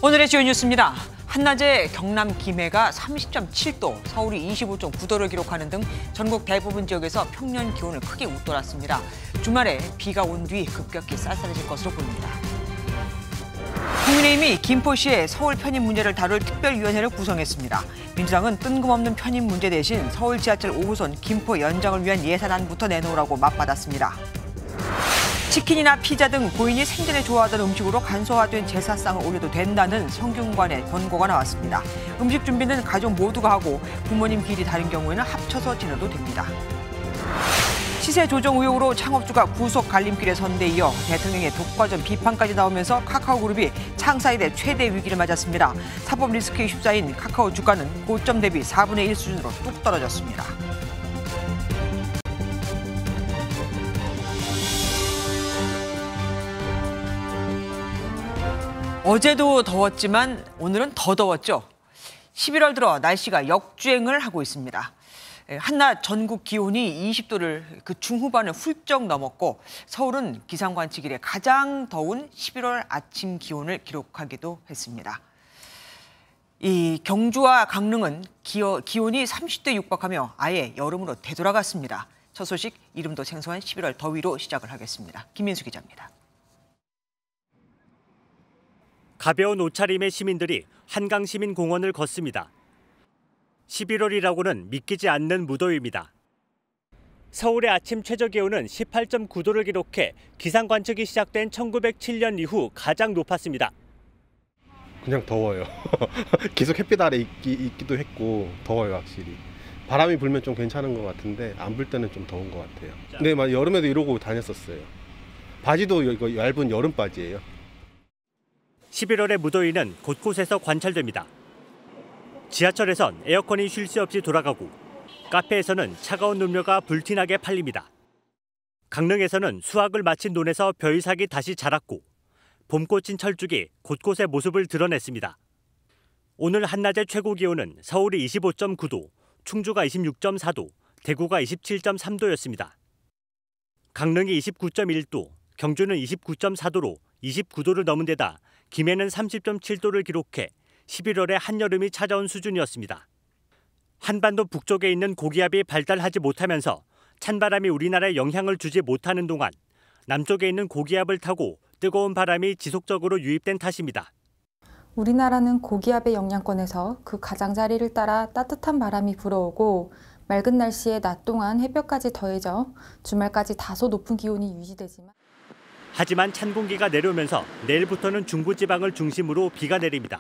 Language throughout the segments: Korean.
오늘의 주요 뉴스입니다. 한낮에 경남 김해가 30.7도, 서울이 25.9도를 기록하는 등 전국 대부분 지역에서 평년 기온을 크게 웃돌았습니다. 주말에 비가 온 뒤 급격히 쌀쌀해질 것으로 보입니다. 국민의힘이 김포시의 서울 편입 문제를 다룰 특별위원회를 구성했습니다. 민주당은 뜬금없는 편입 문제 대신 서울 지하철 5호선 김포 연장을 위한 예산안부터 내놓으라고 맞받았습니다. 치킨이나 피자 등 고인이 생전에 좋아하던 음식으로 간소화된 제사상을 올려도 된다는 성균관의 권고가 나왔습니다. 음식 준비는 가족 모두가 하고 부모님 길이 다른 경우에는 합쳐서 지내도 됩니다. 시세 조정 의혹으로 창업주가 구속 갈림길에 선 데 이어 대통령의 독과점 비판까지 나오면서 카카오그룹이 창사 이래 최대 위기를 맞았습니다. 사법 리스크에 휩싸인 카카오 주가는 고점 대비 4분의 1 수준으로 뚝 떨어졌습니다. 어제도 더웠지만 오늘은 더 더웠죠. 11월 들어 날씨가 역주행을 하고 있습니다. 한낮 전국 기온이 20도를 그 중후반을 훌쩍 넘었고 서울은 기상관측 이래 가장 더운 11월 아침 기온을 기록하기도 했습니다. 이 경주와 강릉은 기온이 30도에 육박하며 아예 여름으로 되돌아갔습니다. 첫 소식 이름도 생소한 11월 더위로 시작을 하겠습니다. 김민수 기자입니다. 가벼운 옷차림의 시민들이 한강시민공원을 걷습니다. 11월이라고는 믿기지 않는 무더위입니다. 서울의 아침 최저기온은 18.9도를 기록해 기상관측이 시작된 1907년 이후 가장 높았습니다. 그냥 더워요. 계속 햇빛 아래 있기도 했고 더워요 확실히. 바람이 불면 좀 괜찮은 것 같은데 안 불 때는 좀 더운 것 같아요. 근데 막 여름에도 이러고 다녔었어요. 바지도 이거 얇은 여름 바지예요. 11월의 무더위는 곳곳에서 관찰됩니다. 지하철에선 에어컨이 쉴 새 없이 돌아가고 카페에서는 차가운 음료가 불티나게 팔립니다. 강릉에서는 수확을 마친 논에서 벼이삭이 다시 자랐고 봄꽃인 철쭉이 곳곳에 모습을 드러냈습니다. 오늘 한낮의 최고 기온은 서울이 25.9도, 충주가 26.4도, 대구가 27.3도였습니다. 강릉이 29.1도, 경주는 29.4도로 29도를 넘은 데다 김해는 30.7도를 기록해 11월에 한여름이 찾아온 수준이었습니다. 한반도 북쪽에 있는 고기압이 발달하지 못하면서 찬바람이 우리나라에 영향을 주지 못하는 동안 남쪽에 있는 고기압을 타고 뜨거운 바람이 지속적으로 유입된 탓입니다. 우리나라는 고기압의 영향권에서 그 가장자리를 따라 따뜻한 바람이 불어오고 맑은 날씨에 낮 동안 햇볕까지 더해져 주말까지 다소 높은 기온이 유지되지만 하지만 찬 공기가 내려오면서 내일부터는 중부지방을 중심으로 비가 내립니다.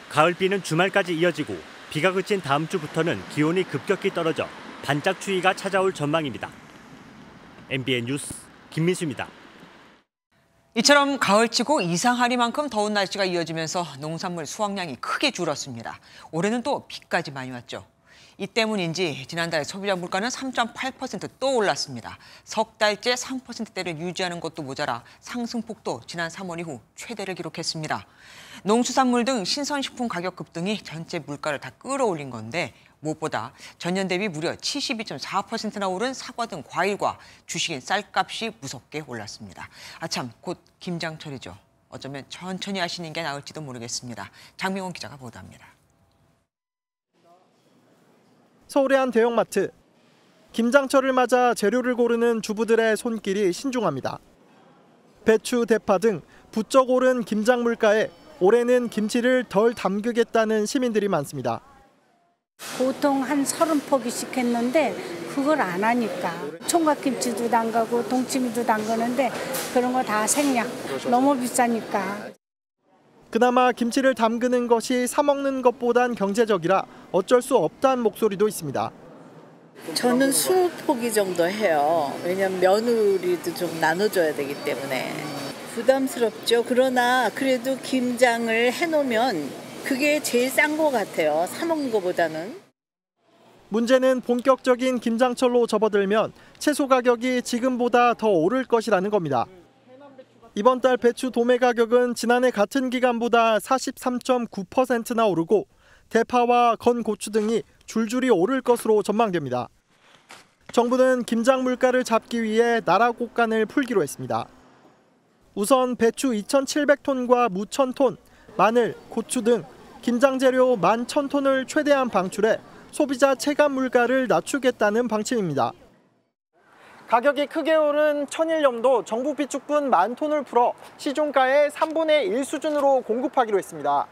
가을비는 주말까지 이어지고 비가 그친 다음 주부터는 기온이 급격히 떨어져 반짝 추위가 찾아올 전망입니다. MBN 뉴스 김민수입니다. 이처럼 가을치고 이상하리만큼 더운 날씨가 이어지면서 농산물 수확량이 크게 줄었습니다. 올해는 또 비까지 많이 왔죠. 이 때문인지 지난달 소비자 물가는 3.8% 올랐습니다. 석 달째 3%대를 유지하는 것도 모자라 상승폭도 지난 3월 이후 최대를 기록했습니다. 농수산물 등 신선식품 가격 급등이 전체 물가를 다 끌어올린 건데 무엇보다 전년 대비 무려 72.4%나 오른 사과 등 과일과 주식인 쌀값이 무섭게 올랐습니다. 아참, 곧 김장철이죠. 어쩌면 천천히 하시는 게 나을지도 모르겠습니다. 장명원 기자가 보도합니다. 서울의 한 대형마트. 김장철을 맞아 재료를 고르는 주부들의 손길이 신중합니다. 배추, 대파 등 부쩍 오른 김장 물가에 올해는 김치를 덜 담그겠다는 시민들이 많습니다. 보통 한 30포기씩 했는데 그걸 안 하니까 총각김치도 담가고 동치미도 담그는데 그런 거 다 생략. 너무 비싸니까. 그나마 김치를 담그는 것이 사 먹는 것보단 경제적이라 어쩔 수 없다는 목소리도 있습니다. 저는 20포기 정도 해요. 왜냐면 며느리도 좀 나눠줘야 되기 때문에. 부담스럽죠. 그러나 그래도 김장을 해놓으면 그게 제일 싼 것 같아요. 사 먹는 것보다는. 문제는 본격적인 김장철로 접어들면 채소 가격이 지금보다 더 오를 것이라는 겁니다. 이번 달 배추 도매 가격은 지난해 같은 기간보다 43.9%나 오르고 대파와 건고추 등이 줄줄이 오를 것으로 전망됩니다. 정부는 김장 물가를 잡기 위해 나라 곡간을 풀기로 했습니다. 우선 배추 2,700톤과 무 1,000톤, 마늘, 고추 등 김장 재료 11,000톤을 최대한 방출해 소비자 체감 물가를 낮추겠다는 방침입니다. 가격이 크게 오른 천일염도 정부 비축분 10,000톤을 풀어 시중가의 3분의 1 수준으로 공급하기로 했습니다.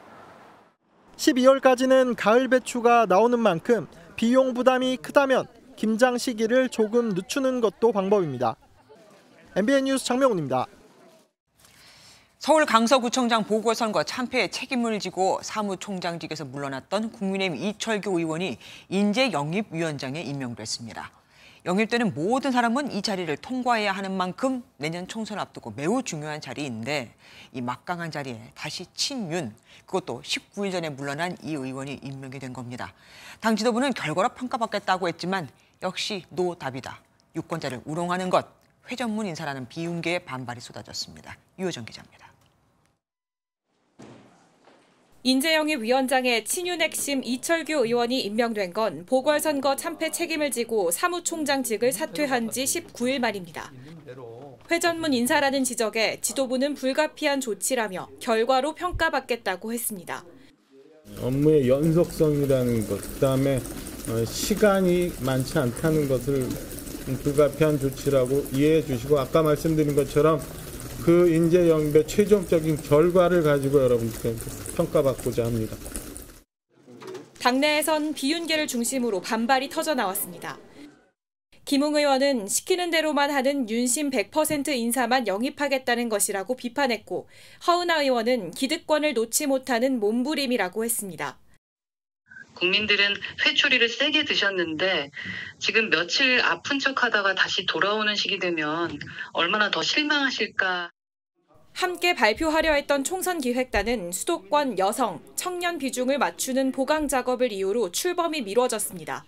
12월까지는 가을 배추가 나오는 만큼 비용 부담이 크다면 김장 시기를 조금 늦추는 것도 방법입니다. MBN 뉴스 장명훈입니다. 서울 강서구청장 보궐선거 참패의 책임을 지고 사무총장직에서 물러났던 국민의힘 이철규 의원이 인재영입위원장에 임명됐습니다. 영입되는 모든 사람은 이 자리를 통과해야 하는 만큼 내년 총선 앞두고 매우 중요한 자리인데 이 막강한 자리에 다시 친윤, 그것도 19일 전에 물러난 이 의원이 임명이 된 겁니다. 당 지도부는 결과로 평가받겠다고 했지만 역시 노답이다. 유권자를 우롱하는 것, 회전문 인사라는 비운계의 반발이 쏟아졌습니다. 유효정 기자입니다. 인재영입위원장에 친윤 핵심 이철규 의원이 임명된 건 보궐선거 참패 책임을 지고 사무총장직을 사퇴한 지 19일 만입니다. 회전문 인사라는 지적에 지도부는 불가피한 조치라며 결과로 평가받겠다고 했습니다. 업무의 연속성이라는 것, 그다음에 시간이 많지 않다는 것을 불가피한 조치라고 이해해 주시고 아까 말씀드린 것처럼 그 인재 영입의 최종적인 결과를 가지고 여러분께 평가받고자 합니다. 당내에선 비윤계를 중심으로 반발이 터져 나왔습니다. 김웅 의원은 시키는 대로만 하는 윤심 100% 인사만 영입하겠다는 것이라고 비판했고 허은하 의원은 기득권을 놓지 못하는 몸부림이라고 했습니다. 국민들은 회초리를 세게 드셨는데 지금 며칠 아픈 척하다가 다시 돌아오는 시기 되면 얼마나 더 실망하실까. 함께 발표하려 했던 총선기획단은 수도권 여성, 청년 비중을 맞추는 보강 작업을 이유로 출범이 미뤄졌습니다.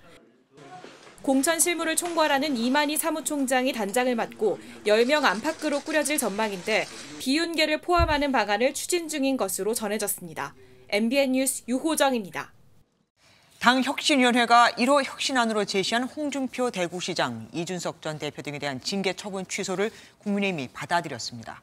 공천 실무를 총괄하는 이만희 사무총장이 단장을 맡고 10명 안팎으로 꾸려질 전망인데 비윤계를 포함하는 방안을 추진 중인 것으로 전해졌습니다. MBN 뉴스 유호정입니다. 당 혁신위원회가 1호 혁신안으로 제시한 홍준표 대구시장, 이준석 전 대표 등에 대한 징계 처분 취소를 국민의힘이 받아들였습니다.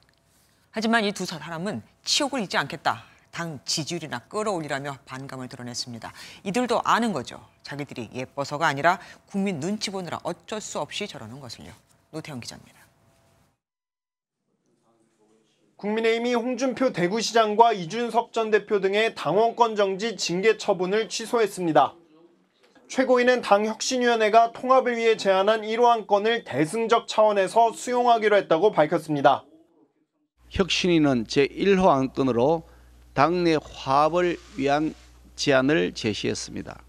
하지만 이 두 사람은 치욕을 잊지 않겠다. 당 지지율이나 끌어올리라며 반감을 드러냈습니다. 이들도 아는 거죠. 자기들이 예뻐서가 아니라 국민 눈치 보느라 어쩔 수 없이 저러는 것을요. 노태영 기자입니다. 국민의힘이 홍준표 대구시장과 이준석 전 대표 등의 당원권 정지 징계 처분을 취소했습니다. 최고위는 당 혁신위원회가 통합을 위해 제안한 1호 안건을 대승적 차원에서 수용하기로 했다고 밝혔습니다. 혁신위는 제1호 안건으로 당내 화합을 위한 제안을 제시했습니다.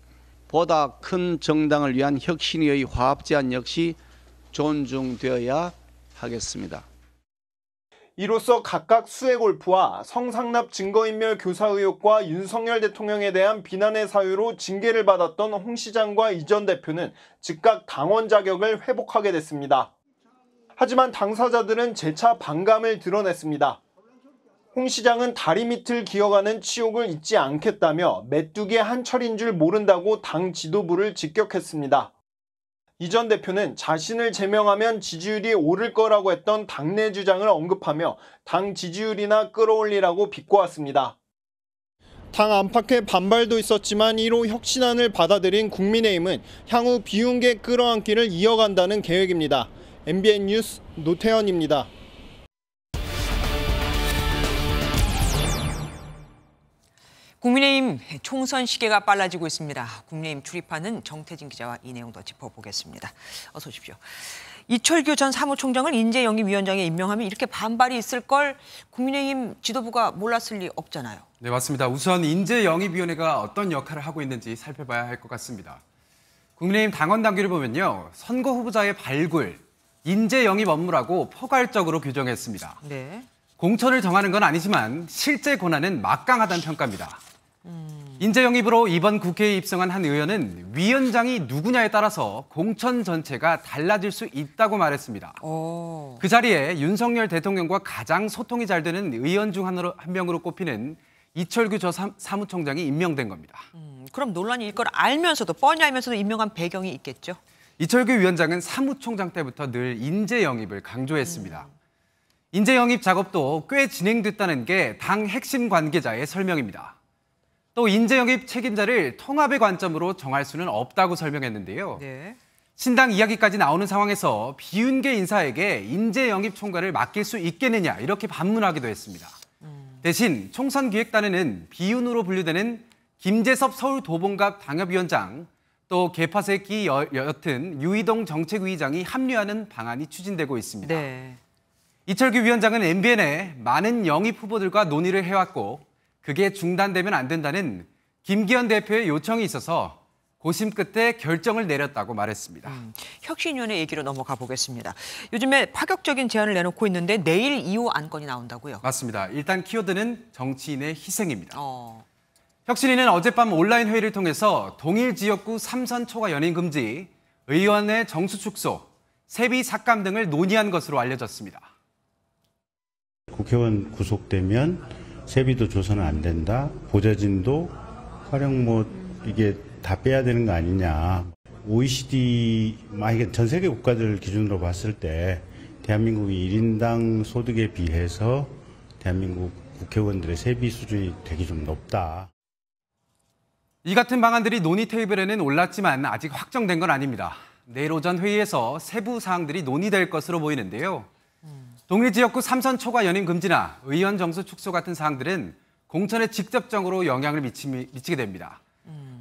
보다 큰 정당을 위한 혁신위의 화합 제안 역시 존중되어야 하겠습니다. 이로써 각각 수해 골프와 성상납 증거인멸 교사 의혹과 윤석열 대통령에 대한 비난의 사유로 징계를 받았던 홍 시장과 이 전 대표는 즉각 당원 자격을 회복하게 됐습니다. 하지만 당사자들은 재차 반감을 드러냈습니다. 홍 시장은 다리 밑을 기어가는 치욕을 잊지 않겠다며 메뚜기의 한 철인 줄 모른다고 당 지도부를 직격했습니다. 이 전 대표는 자신을 제명하면 지지율이 오를 거라고 했던 당내 주장을 언급하며 당 지지율이나 끌어올리라고 비꼬았습니다. 당 안팎의 반발도 있었지만 1호 혁신안을 받아들인 국민의힘은 향후 비윤계 끌어안기를 이어간다는 계획입니다. MBN 뉴스 노태현입니다. 국민의힘 총선 시계가 빨라지고 있습니다. 국민의힘 출입하는 정태진 기자와 이 내용 더 짚어보겠습니다. 어서 오십시오. 이철규 전 사무총장을 인재영입위원장에 임명하면 이렇게 반발이 있을 걸 국민의힘 지도부가 몰랐을 리 없잖아요. 네, 맞습니다. 우선 인재영입위원회가 어떤 역할을 하고 있는지 살펴봐야 할 것 같습니다. 국민의힘 당원 당규를 보면요. 선거 후보자의 발굴, 인재영입 업무라고 포괄적으로 규정했습니다. 네. 공천을 정하는 건 아니지만 실제 권한은 막강하다는 평가입니다. 인재영입으로 이번 국회에 입성한 한 의원은 위원장이 누구냐에 따라서 공천 전체가 달라질 수 있다고 말했습니다. 그 자리에 윤석열 대통령과 가장 소통이 잘 되는 의원 중 한 명으로 꼽히는 이철규 전 사무총장이 임명된 겁니다. 그럼 논란이 일 걸 알면서도 뻔히 알면서도 임명한 배경이 있겠죠? 이철규 위원장은 사무총장 때부터 늘 인재 영입을 강조했습니다. 인재 영입 작업도 꽤 진행됐다는 게 당 핵심 관계자의 설명입니다. 또 인재 영입 책임자를 통합의 관점으로 정할 수는 없다고 설명했는데요. 네. 신당 이야기까지 나오는 상황에서 비윤계 인사에게 인재 영입 총괄을 맡길 수 있겠느냐 이렇게 반문하기도 했습니다. 대신 총선기획단에는 비윤으로 분류되는 김재섭 서울도봉갑 당협위원장, 또 개파새끼 옅은 유이동 정책위의장이 합류하는 방안이 추진되고 있습니다. 네. 이철규 위원장은 MBN에 많은 영입 후보들과 논의를 해왔고 그게 중단되면 안 된다는 김기현 대표의 요청이 있어서 고심 끝에 결정을 내렸다고 말했습니다. 혁신위원회 얘기로 넘어가 보겠습니다. 요즘에 파격적인 제안을 내놓고 있는데 내일 2호 안건이 나온다고요? 맞습니다. 일단 키워드는 정치인의 희생입니다. 혁신위는 어젯밤 온라인 회의를 통해서 동일 지역구 3선 초과 연임 금지, 의원의 정수 축소, 세비 삭감 등을 논의한 것으로 알려졌습니다. 국회의원 구속되면 세비도 조사는 안 된다. 보좌진도 가령 이게 다 빼야 되는 거 아니냐. OECD, 전 세계 국가들 기준으로 봤을 때 대한민국이 1인당 소득에 비해서 대한민국 국회의원들의 세비 수준이 되게 좀 높다. 이 같은 방안들이 논의 테이블에는 올랐지만 아직 확정된 건 아닙니다. 내일 오전 회의에서 세부 사항들이 논의될 것으로 보이는데요. 동일 지역구 3선 초과 연임 금지나 의원 정수 축소 같은 사항들은 공천에 직접적으로 영향을 미치게 됩니다.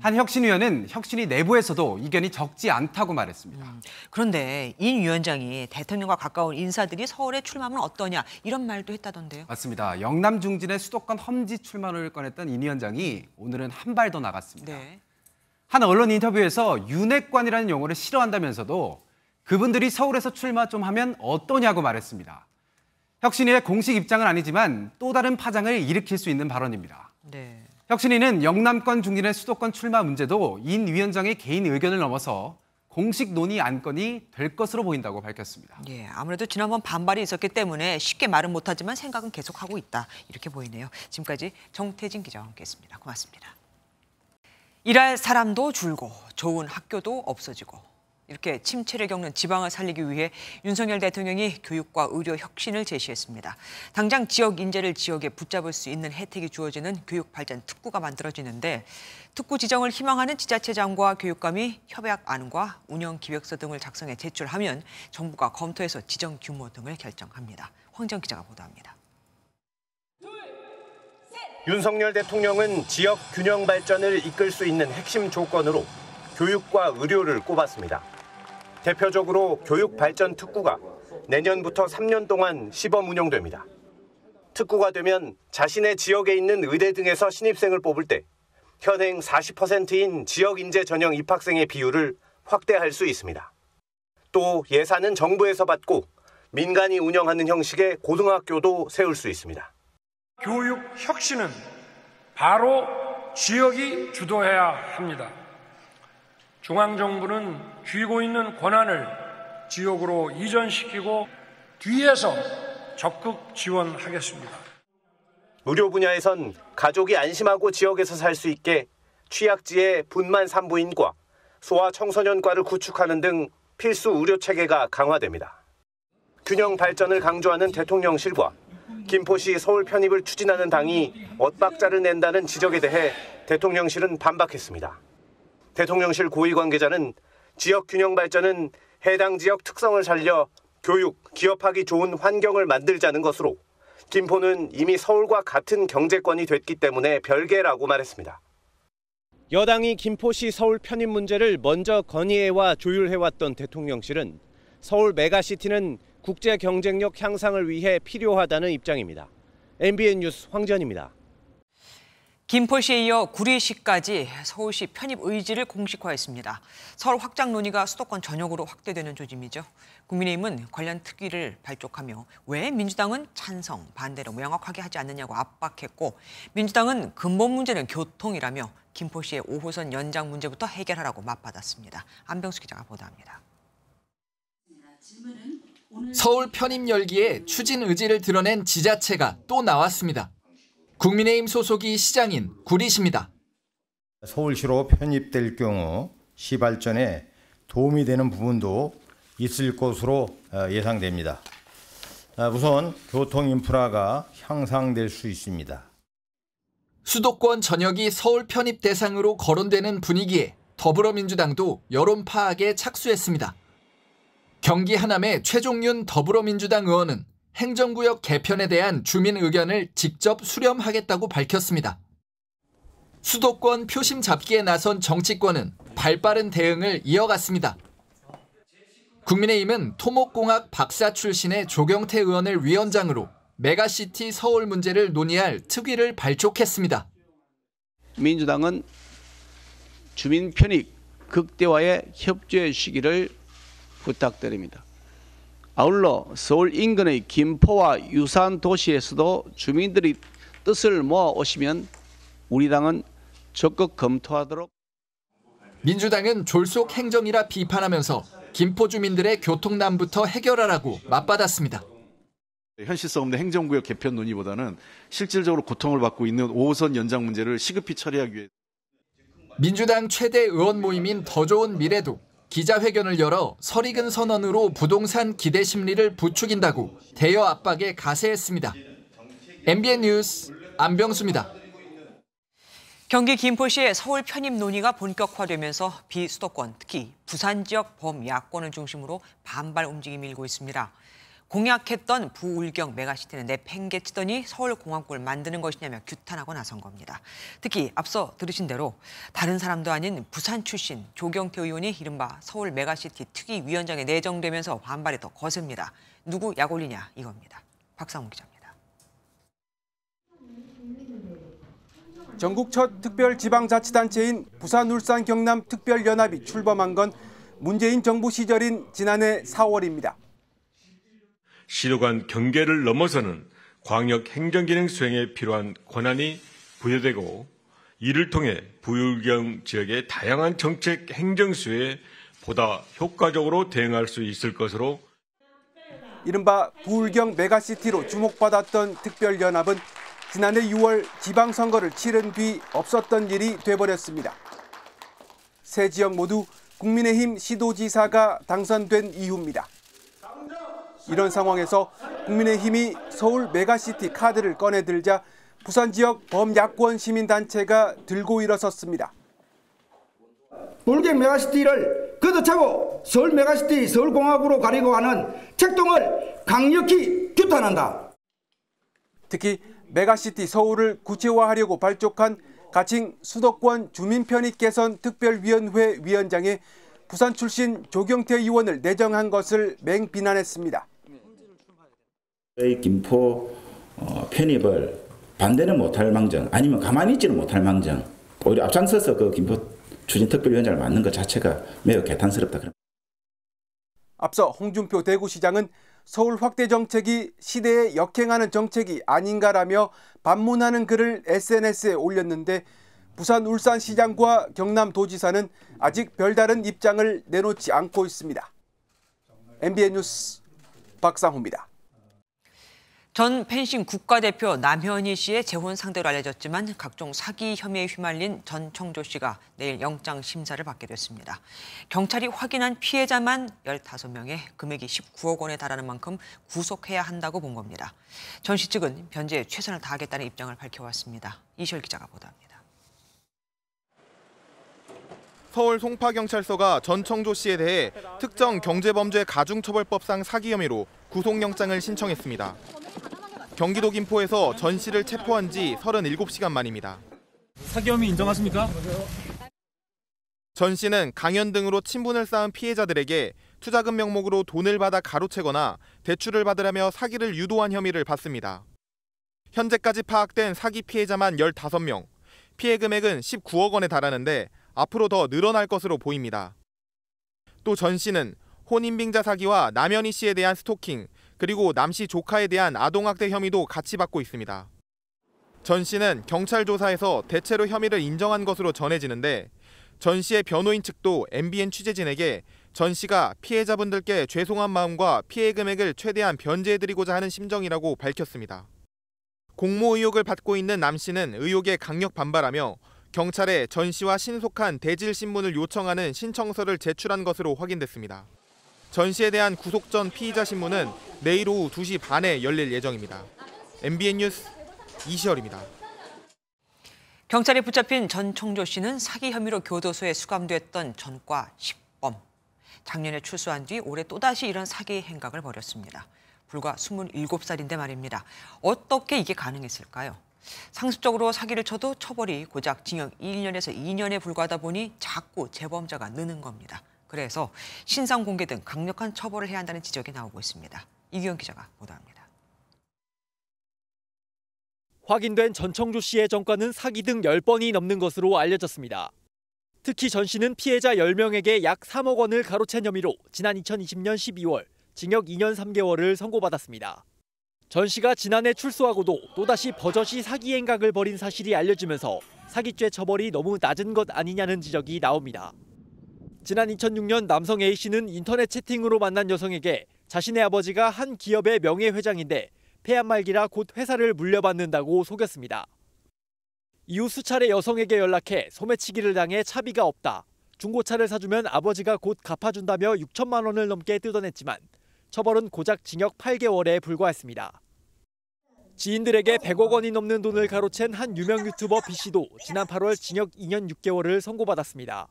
한 혁신위원은 혁신위 내부에서도 이견이 적지 않다고 말했습니다. 그런데 인 위원장이 대통령과 가까운 인사들이 서울에 출마하면 어떠냐 이런 말도 했다던데요. 맞습니다. 영남 중진의 수도권 험지 출마를 꺼냈던 인 위원장이 오늘은 한 발 더 나갔습니다. 네. 한 언론 인터뷰에서 윤핵관이라는 용어를 싫어한다면서도 그분들이 서울에서 출마 좀 하면 어떠냐고 말했습니다. 혁신위의 공식 입장은 아니지만 또 다른 파장을 일으킬 수 있는 발언입니다. 네. 혁신위는 영남권 중진의 수도권 출마 문제도 인 위원장의 개인 의견을 넘어서 공식 논의 안건이 될 것으로 보인다고 밝혔습니다. 예, 아무래도 지난번 반발이 있었기 때문에 쉽게 말은 못하지만 생각은 계속하고 있다 이렇게 보이네요. 지금까지 정태진 기자와 함께했습니다. 고맙습니다. 일할 사람도 줄고 좋은 학교도 없어지고 이렇게 침체를 겪는 지방을 살리기 위해 윤석열 대통령이 교육과 의료 혁신을 제시했습니다. 당장 지역 인재를 지역에 붙잡을 수 있는 혜택이 주어지는 교육 발전 특구가 만들어지는데 특구 지정을 희망하는 지자체장과 교육감이 협약안과 운영 기획서 등을 작성해 제출하면 정부가 검토해서 지정 규모 등을 결정합니다. 황정 기자가 보도합니다. 윤석열 대통령은 지역 균형 발전을 이끌 수 있는 핵심 조건으로 교육과 의료를 꼽았습니다. 대표적으로 교육 발전 특구가 내년부터 3년 동안 시범 운영됩니다. 특구가 되면 자신의 지역에 있는 의대 등에서 신입생을 뽑을 때 현행 40%인 지역 인재 전형 입학생의 비율을 확대할 수 있습니다. 또 예산은 정부에서 받고 민간이 운영하는 형식의 고등학교도 세울 수 있습니다. 교육 혁신은 바로 지역이 주도해야 합니다. 중앙정부는 쥐고 있는 권한을 지역으로 이전시키고 뒤에서 적극 지원하겠습니다. 의료 분야에선 가족이 안심하고 지역에서 살 수 있게 취약지의 분만 산부인과 소아 청소년과를 구축하는 등 필수 의료 체계가 강화됩니다. 균형 발전을 강조하는 대통령실과 김포시 서울 편입을 추진하는 당이 엇박자를 낸다는 지적에 대해 대통령실은 반박했습니다. 대통령실 고위 관계자는 지역 균형 발전은 해당 지역 특성을 살려 교육, 기업하기 좋은 환경을 만들자는 것으로 김포는 이미 서울과 같은 경제권이 됐기 때문에 별개라고 말했습니다. 여당이 김포시 서울 편입 문제를 먼저 건의해와 조율해왔던 대통령실은 서울 메가시티는 국제 경쟁력 향상을 위해 필요하다는 입장입니다. MBN 뉴스 황지연입니다. 김포시에 이어 구리시까지 서울시 편입 의지를 공식화했습니다. 서울 확장 논의가 수도권 전역으로 확대되는 조짐이죠. 국민의힘은 관련 특위를 발족하며 왜 민주당은 찬성, 반대로 명확하게 하지 않느냐고 압박했고 민주당은 근본 문제는 교통이라며 김포시의 5호선 연장 문제부터 해결하라고 맞받았습니다. 안병수 기자가 보도합니다. 서울 편입 열기에 추진 의지를 드러낸 지자체가 또 나왔습니다. 국민의힘 소속이 시장인 구리시입니다. 서울시로 편입될 경우 시 발전에 도움이 되는 부분도 있을 것으로 예상됩니다. 우선 교통 인프라가 향상될 수 있습니다. 수도권 전역이 서울 편입 대상으로 거론되는 분위기에 더불어민주당도 여론 파악에 착수했습니다. 경기 하남의 최종윤 더불어민주당 의원은 행정구역 개편에 대한 주민 의견을 직접 수렴하겠다고 밝혔습니다. 수도권 표심 잡기에 나선 정치권은 발빠른 대응을 이어갔습니다. 국민의힘은 토목공학 박사 출신의 조경태 의원을 위원장으로 메가시티 서울 문제를 논의할 특위를 발족했습니다. 민주당은 주민 편입 극대화에 협조해 주시기를 부탁드립니다. 아울러 서울 인근의 김포와 유산 도시에서도 주민들이 뜻을 모아 오시면 우리 당은 적극 검토하도록. 민주당은 졸속 행정이라 비판하면서 김포 주민들의 교통난부터 해결하라고 맞받았습니다. 현실성 없는 행정구역 개편 논의보다는 실질적으로 고통을 받고 있는 5호선 연장 문제를 시급히 처리하기 위해. 민주당 최대 의원 모임인 더 좋은 미래도 기자회견을 열어 설익은 선언으로 부동산 기대 심리를 부추긴다고 대여 압박에 가세했습니다. MBN 뉴스 안병수입니다. 경기 김포시의 서울 편입 논의가 본격화되면서 비수도권, 특히 부산 지역 범야권을 중심으로 반발 움직임이 일고 있습니다. 공약했던 부울경 메가시티는 내팽개치더니 서울공항권을 만드는 것이냐며 규탄하고 나선 겁니다. 특히 앞서 들으신 대로 다른 사람도 아닌 부산 출신 조경태 의원이 이른바 서울 메가시티 특위위원장에 내정되면서 반발이 더 거셉니다. 누구 약 올리냐 이겁니다. 박상훈 기자입니다. 전국 첫 특별지방자치단체인 부산, 울산, 경남 특별연합이 출범한 건 문재인 정부 시절인 지난해 4월입니다. 시도 간 경계를 넘어서는 광역 행정기능 수행에 필요한 권한이 부여되고 이를 통해 부울경 지역의 다양한 정책 행정 수에 보다 효과적으로 대응할 수 있을 것으로. 이른바 부울경 메가시티로 주목받았던 특별연합은 지난해 6월 지방선거를 치른 뒤 없었던 일이 돼버렸습니다. 세 지역 모두 국민의힘 시도지사가 당선된 이후입니다. 이런 상황에서 국민의힘이 서울 메가시티 카드를 꺼내들자 부산 지역 범야권 시민단체가 들고 일어섰습니다. 부울경 메가시티를 걷어차고 서울 메가시티 서울공항으로 가려고 하는 책동을 강력히 규탄한다. 특히 메가시티 서울을 구체화하려고 발족한 가칭 수도권 주민편익 개선 특별위원회 위원장에 부산 출신 조경태 의원을 내정한 것을 맹비난했습니다. 김포 편입을 반대는 못할 망정 아니면 가만히 있지는 못할 망정 오히려 앞장서서 그 김포 추진특별위원장을 맡는 것 자체가 매우 개탄스럽다. 앞서 홍준표 대구시장은 서울 확대 정책이 시대에 역행하는 정책이 아닌가라며 반문하는 글을 SNS에 올렸는데 부산 울산시장과 경남도지사는 아직 별다른 입장을 내놓지 않고 있습니다. MBN 뉴스 박상호입니다. 전 펜싱 국가대표 남현희 씨의 재혼 상대로 알려졌지만 각종 사기 혐의에 휘말린 전 청조 씨가 내일 영장 심사를 받게 됐습니다. 경찰이 확인한 피해자만 15명에 금액이 19억 원에 달하는 만큼 구속해야 한다고 본 겁니다. 전 씨 측은 변제에 최선을 다하겠다는 입장을 밝혀왔습니다. 이시열 기자가 보도합니다. 서울 송파경찰서가 전 청조 씨에 대해 특정 경제범죄 가중처벌법상 사기 혐의로 구속영장을 신청했습니다. 경기도 김포에서 전 씨를 체포한 지 37시간 만입니다. 사기 혐의 인정하십니까? 전 씨는 강연 등으로 친분을 쌓은 피해자들에게 투자금 명목으로 돈을 받아 가로채거나 대출을 받으라며 사기를 유도한 혐의를 받습니다. 현재까지 파악된 사기 피해자만 15명, 피해 금액은 19억 원에 달하는데 앞으로 더 늘어날 것으로 보입니다. 또 전 씨는 혼인빙자 사기와 남현희 씨에 대한 스토킹, 그리고 남 씨 조카에 대한 아동학대 혐의도 같이 받고 있습니다. 전 씨는 경찰 조사에서 대체로 혐의를 인정한 것으로 전해지는데 전 씨의 변호인 측도 MBN 취재진에게 전 씨가 피해자분들께 죄송한 마음과 피해 금액을 최대한 변제해드리고자 하는 심정이라고 밝혔습니다. 공모 의혹을 받고 있는 남 씨는 의혹에 강력 반발하며 경찰에 전 씨와 신속한 대질 신문을 요청하는 신청서를 제출한 것으로 확인됐습니다. 전 씨에 대한 구속 전 피의자 신문은 내일 오후 2시 반에 열릴 예정입니다. MBN 뉴스 이시열입니다. 경찰에 붙잡힌 전 청조 씨는 사기 혐의로 교도소에 수감됐던 전과 10범. 작년에 출소한 뒤 올해 또다시 이런 사기 행각을 벌였습니다. 불과 27살인데 말입니다. 어떻게 이게 가능했을까요? 상습적으로 사기를 쳐도 처벌이 고작 징역 1년에서 2년에 불과하다 보니 자꾸 재범자가 느는 겁니다. 그래서 신상 공개 등 강력한 처벌을 해야 한다는 지적이 나오고 있습니다. 이규현 기자가 보도합니다. 확인된 전청조 씨의 전과는 사기 등 10번이 넘는 것으로 알려졌습니다. 특히 전 씨는 피해자 10명에게 약 3억 원을 가로챈 혐의로 지난 2020년 12월 징역 2년 3개월을 선고받았습니다. 전 씨가 지난해 출소하고도 또다시 버젓이 사기 행각을 벌인 사실이 알려지면서 사기죄 처벌이 너무 낮은 것 아니냐는 지적이 나옵니다. 지난 2006년 남성 A씨는 인터넷 채팅으로 만난 여성에게 자신의 아버지가 한 기업의 명예회장인데 폐암 말기라 곧 회사를 물려받는다고 속였습니다. 이후 수차례 여성에게 연락해 소매치기를 당해 차비가 없다. 중고차를 사주면 아버지가 곧 갚아준다며 6천만 원을 넘게 뜯어냈지만 처벌은 고작 징역 8개월에 불과했습니다. 지인들에게 100억 원이 넘는 돈을 가로챈 한 유명 유튜버 B씨도 지난 8월 징역 2년 6개월을 선고받았습니다.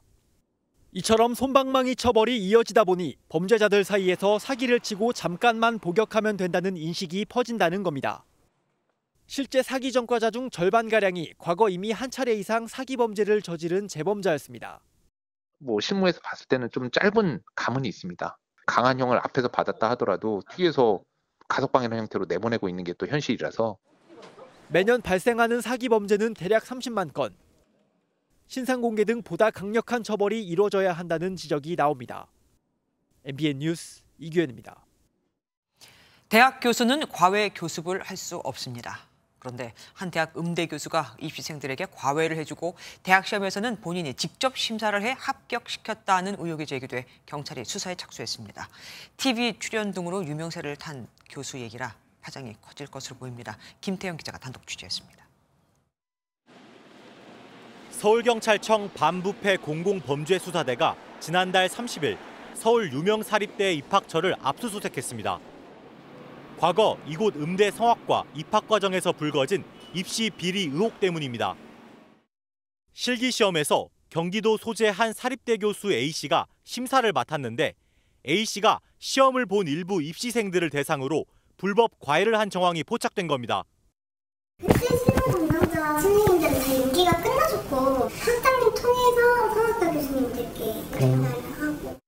이처럼 솜방망이 처벌이 이어지다 보니 범죄자들 사이에서 사기를 치고 잠깐만 복역하면 된다는 인식이 퍼진다는 겁니다. 실제 사기 전과자 중 절반가량이 과거 이미 한 차례 이상 사기 범죄를 저지른 재범자였습니다. 실무에서 봤을 때는 좀 짧은 가문이 있습니다. 강한 형을 앞에서 받았다 하더라도 뒤에서 가석방이라는 형태로 내보내고 있는 게 또 현실이라서. 매년 발생하는 사기 범죄는 대략 30만 건. 신상 공개 등 보다 강력한 처벌이 이루어져야 한다는 지적이 나옵니다. MBN 뉴스 이규현입니다. 대학 교수는 과외 교습을 할 수 없습니다. 그런데 한 대학 음대 교수가 입시생들에게 과외를 해주고 대학 시험에서는 본인이 직접 심사를 해 합격시켰다는 의혹이 제기돼 경찰이 수사에 착수했습니다. TV 출연 등으로 유명세를 탄 교수 얘기라 파장이 커질 것으로 보입니다. 김태형 기자가 단독 취재했습니다. 서울경찰청 반부패 공공범죄수사대가 지난달 30일 서울 유명사립대 입학처를 압수수색했습니다. 과거 이곳 음대 성악과 입학 과정에서 불거진 입시 비리 의혹 때문입니다. 실기시험에서 경기도 소재 한 사립대 교수 A씨가 심사를 맡았는데 A씨가 시험을 본 일부 입시생들을 대상으로 불법 과외를 한 정황이 포착된 겁니다. 그때 시험 담당자 선생님들은 다 임기가 끝나셨고 학장님 통해서 성악과 교수님들께 전화를 하고.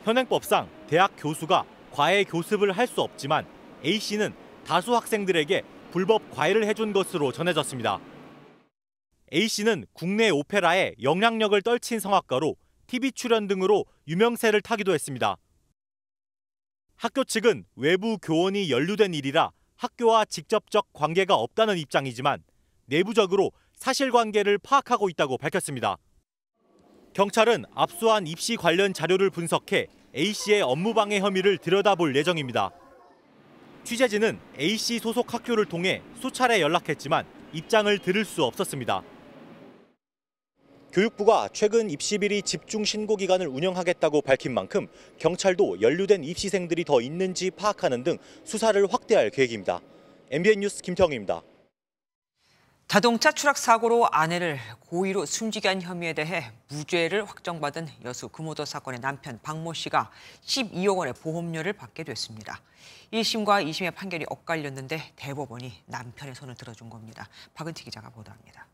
현행법상 대학 교수가 과외 교습을 할 수 없지만 A씨는 다수 학생들에게 불법 과외를 해준 것으로 전해졌습니다. A씨는 국내 오페라에 영향력을 떨친 성악가로 TV 출연 등으로 유명세를 타기도 했습니다. 학교 측은 외부 교원이 연루된 일이라 학교와 직접적 관계가 없다는 입장이지만 내부적으로 사실관계를 파악하고 있다고 밝혔습니다. 경찰은 압수한 입시 관련 자료를 분석해 A씨의 업무방해 혐의를 들여다볼 예정입니다. 취재진은 A씨 소속 학교를 통해 수차례 연락했지만 입장을 들을 수 없었습니다. 교육부가 최근 입시비리 집중 신고 기간을 운영하겠다고 밝힌 만큼 경찰도 연루된 입시생들이 더 있는지 파악하는 등 수사를 확대할 계획입니다. MBN 뉴스 김태형입니다. 자동차 추락 사고로 아내를 고의로 숨지게 한 혐의에 대해 무죄를 확정받은 여수 금오도 사건의 남편 박모 씨가 12억 원의 보험료를 받게 됐습니다. 1심과 2심의 판결이 엇갈렸는데 대법원이 남편의 손을 들어준 겁니다. 박은지 기자가 보도합니다.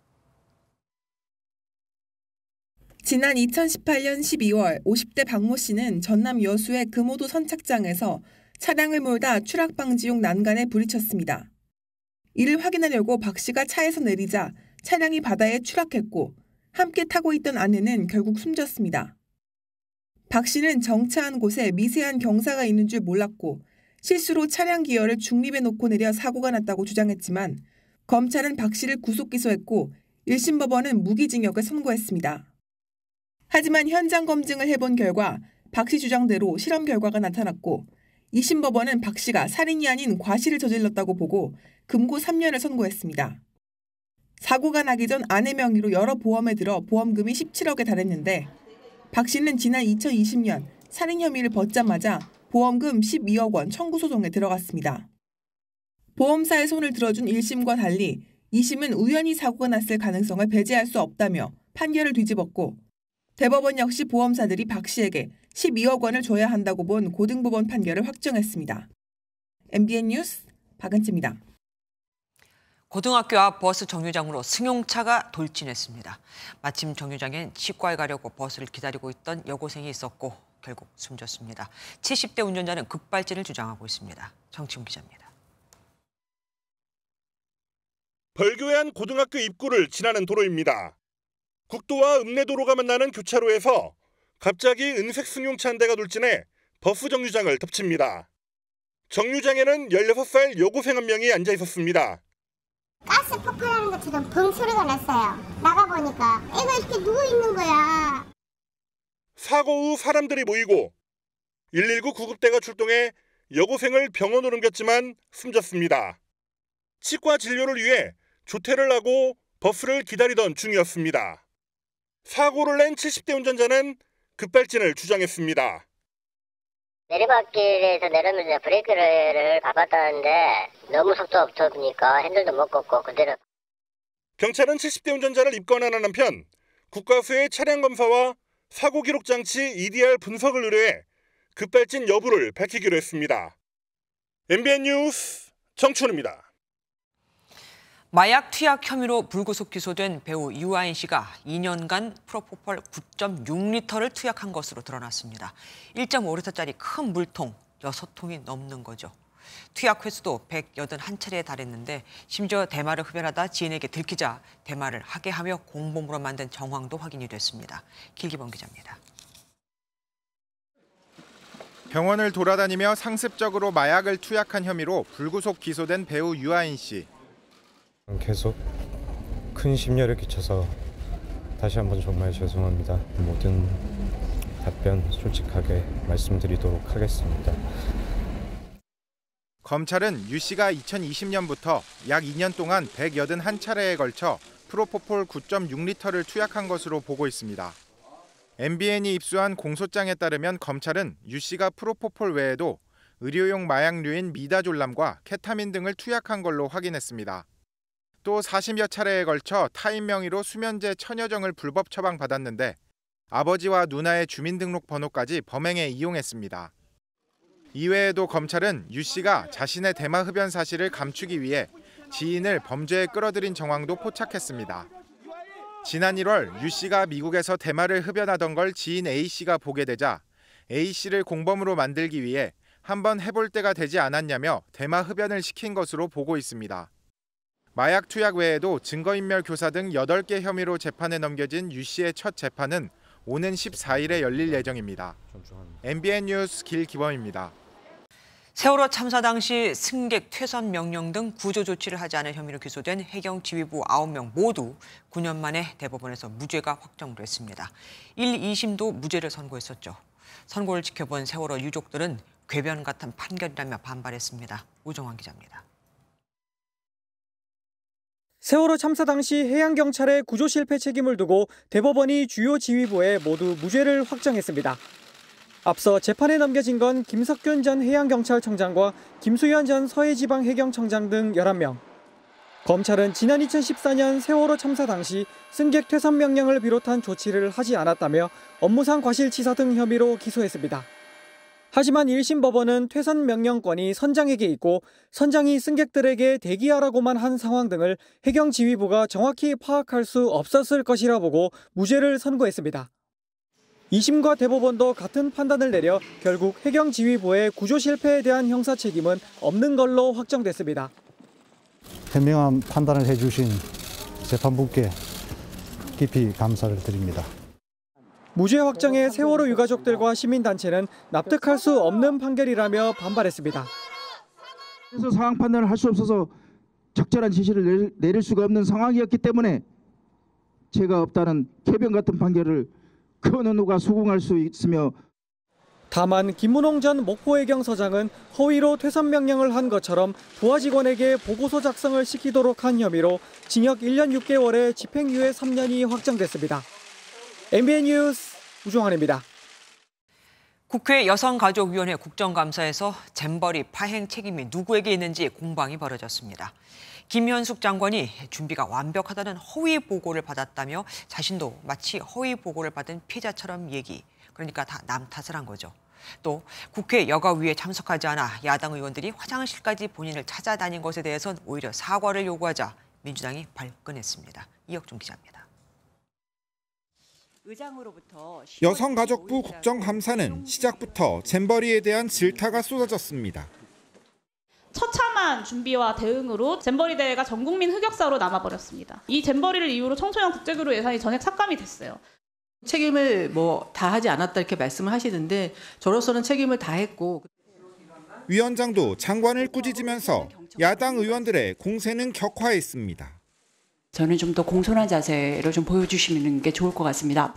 지난 2018년 12월 50대 박모 씨는 전남 여수의 금오도 선착장에서 차량을 몰다 추락 방지용 난간에 부딪혔습니다. 이를 확인하려고 박 씨가 차에서 내리자 차량이 바다에 추락했고 함께 타고 있던 아내는 결국 숨졌습니다. 박 씨는 정차한 곳에 미세한 경사가 있는 줄 몰랐고 실수로 차량 기어를 중립에 놓고 내려 사고가 났다고 주장했지만 검찰은 박 씨를 구속 기소했고 1심 법원은 무기징역을 선고했습니다. 하지만 현장 검증을 해본 결과 박 씨 주장대로 실험 결과가 나타났고 2심 법원은 박 씨가 살인이 아닌 과실을 저질렀다고 보고 금고 3년을 선고했습니다. 사고가 나기 전 아내 명의로 여러 보험에 들어 보험금이 17억에 달했는데 박 씨는 지난 2020년 살인 혐의를 벗자마자 보험금 12억 원 청구 소송에 들어갔습니다. 보험사의 손을 들어준 1심과 달리 2심은 우연히 사고가 났을 가능성을 배제할 수 없다며 판결을 뒤집었고 대법원 역시 보험사들이 박 씨에게 12억 원을 줘야 한다고 본 고등법원 판결을 확정했습니다. MBN 뉴스 박은채입니다. 고등학교 앞 버스 정류장으로 승용차가 돌진했습니다. 마침 정류장엔 치과에 가려고 버스를 기다리고 있던 여고생이 있었고 결국 숨졌습니다. 70대 운전자는 급발진을 주장하고 있습니다. 정치훈 기자입니다. 벌교해안 고등학교 입구를 지나는 도로입니다. 국도와 읍내도로가 만나는 교차로에서 갑자기 은색 승용차 한 대가 돌진해 버스 정류장을 덮칩니다. 정류장에는 16살 여고생 한 명이 앉아 있었습니다. 가스 폭발하는 것처럼 벙 소리가 났어요. 나가보니까 애가 이렇게 누워있는 거야. 사고 후 사람들이 모이고 119 구급대가 출동해 여고생을 병원으로 옮겼지만 숨졌습니다. 치과 진료를 위해 조퇴를 하고 버스를 기다리던 중이었습니다. 사고를 낸 70대 운전자는 급발진을 주장했습니다. 내리막길에서 내리면서 브레이크를 밟았다는데 너무 속도 없으니까 핸들도 못 꺾고 그대로. 경찰은 70대 운전자를 입건하는 한편 국과수의 차량 검사와 사고 기록 장치 EDR 분석을 의뢰해 급발진 여부를 밝히기로 했습니다. MBN 뉴스 정춘우입니다. 마약 투약 혐의로 불구속 기소된 배우 유아인 씨가 2년간 프로포폴 9.6리터를 투약한 것으로 드러났습니다. 1.5리터짜리 큰 물통 6통이 넘는 거죠. 투약 횟수도 181차례에 달했는데 심지어 대마를 흡연하다 지인에게 들키자 대마를 하게 하며 공범으로 만든 정황도 확인이 됐습니다. 길기범 기자입니다. 병원을 돌아다니며 상습적으로 마약을 투약한 혐의로 불구속 기소된 배우 유아인 씨. 계속 큰 심려를 끼쳐서 다시 한번 정말 죄송합니다. 모든 답변 솔직하게 말씀드리도록 하겠습니다. 검찰은 유 씨가 2020년부터 약 2년 동안 181차례에 걸쳐 프로포폴 9.6리터를 투약한 것으로 보고 있습니다. MBN이 입수한 공소장에 따르면 검찰은 유 씨가 프로포폴 외에도 의료용 마약류인 미다졸람과 케타민 등을 투약한 걸로 확인했습니다. 또 40여 차례에 걸쳐 타인 명의로 수면제 천여정을 불법 처방받았는데 아버지와 누나의 주민등록번호까지 범행에 이용했습니다. 이외에도 검찰은 유 씨가 자신의 대마 흡연 사실을 감추기 위해 지인을 범죄에 끌어들인 정황도 포착했습니다. 지난 1월 유 씨가 미국에서 대마를 흡연하던 걸 지인 A 씨가 보게 되자 A 씨를 공범으로 만들기 위해 한번 해볼 때가 되지 않았냐며 대마 흡연을 시킨 것으로 보고 있습니다. 마약 투약 외에도 증거인멸 교사 등 8개 혐의로 재판에 넘겨진 유 씨의 첫 재판은 오는 14일에 열릴 예정입니다. MBN 뉴스 길기범입니다. 세월호 참사 당시 승객 퇴선 명령 등 구조 조치를 하지 않은 혐의로 기소된 해경 지휘부 9명 모두 9년 만에 대법원에서 무죄가 확정됐습니다. 1, 2심도 무죄를 선고했었죠. 선고를 지켜본 세월호 유족들은 궤변 같은 판결이라며 반발했습니다. 우정환 기자입니다. 세월호 참사 당시 해양경찰의 구조 실패 책임을 두고 대법원이 주요 지휘부에 모두 무죄를 확정했습니다. 앞서 재판에 넘겨진 건 김석균 전 해양경찰청장과 김수현 전 서해지방해경청장 등 11명. 검찰은 지난 2014년 세월호 참사 당시 승객 퇴선 명령을 비롯한 조치를 하지 않았다며 업무상 과실치사 등 혐의로 기소했습니다. 하지만 1심 법원은 퇴선 명령권이 선장에게 있고 선장이 승객들에게 대기하라고만 한 상황 등을 해경 지휘부가 정확히 파악할 수 없었을 것이라 보고 무죄를 선고했습니다. 2심과 대법원도 같은 판단을 내려 결국 해경 지휘부의 구조 실패에 대한 형사 책임은 없는 걸로 확정됐습니다. 현명한 판단을 해주신 재판부께 깊이 감사를 드립니다. 무죄 확정에 세월호 유가족들과 시민단체는 납득할 수 없는 판결이라며 반발했습니다. 그래서 상황 판단을 할 수 없어서 적절한 지시를 내릴 수가 없는 상황이었기 때문에 죄가 없다는 궤변 같은 판결을 그 어느 누가 수긍할 수 있으며 다만 김문홍 전 목포해경서장은 허위로 퇴선 명령을 한 것처럼 부하 직원에게 보고서 작성을 시키도록 한 혐의로 징역 1년 6개월에 집행유예 3년이 확정됐습니다. MBN 뉴스 우종환입니다. 국회 여성가족위원회 국정감사에서 잼버리 파행 책임이 누구에게 있는지 공방이 벌어졌습니다. 김현숙 장관이 준비가 완벽하다는 허위 보고를 받았다며 자신도 마치 허위 보고를 받은 피해자처럼 그러니까 다 남 탓을 한 거죠. 또 국회 여가위에 참석하지 않아 야당 의원들이 화장실까지 본인을 찾아다닌 것에 대해선 오히려 사과를 요구하자 민주당이 발끈했습니다. 이혁준 기자입니다. 여성가족부 국정감사는 시작부터 잼버리에 대한 질타가 쏟아졌습니다. 처참한 준비와 대응으로 잼버리 대회가 전국민 흑역사로 남아버렸습니다. 이 잼버리를 이유로 청소년 국제교류 예산이 전액 삭감이 됐어요. 책임을 다하지 않았다 이렇게 말씀을 하시는데 저로서는 책임을 다했고. 위원장도 장관을 꾸짖으면서 야당 의원들의 공세는 격화했습니다. 저는 좀 더 공손한 자세를 좀 보여주시는 게 좋을 것 같습니다.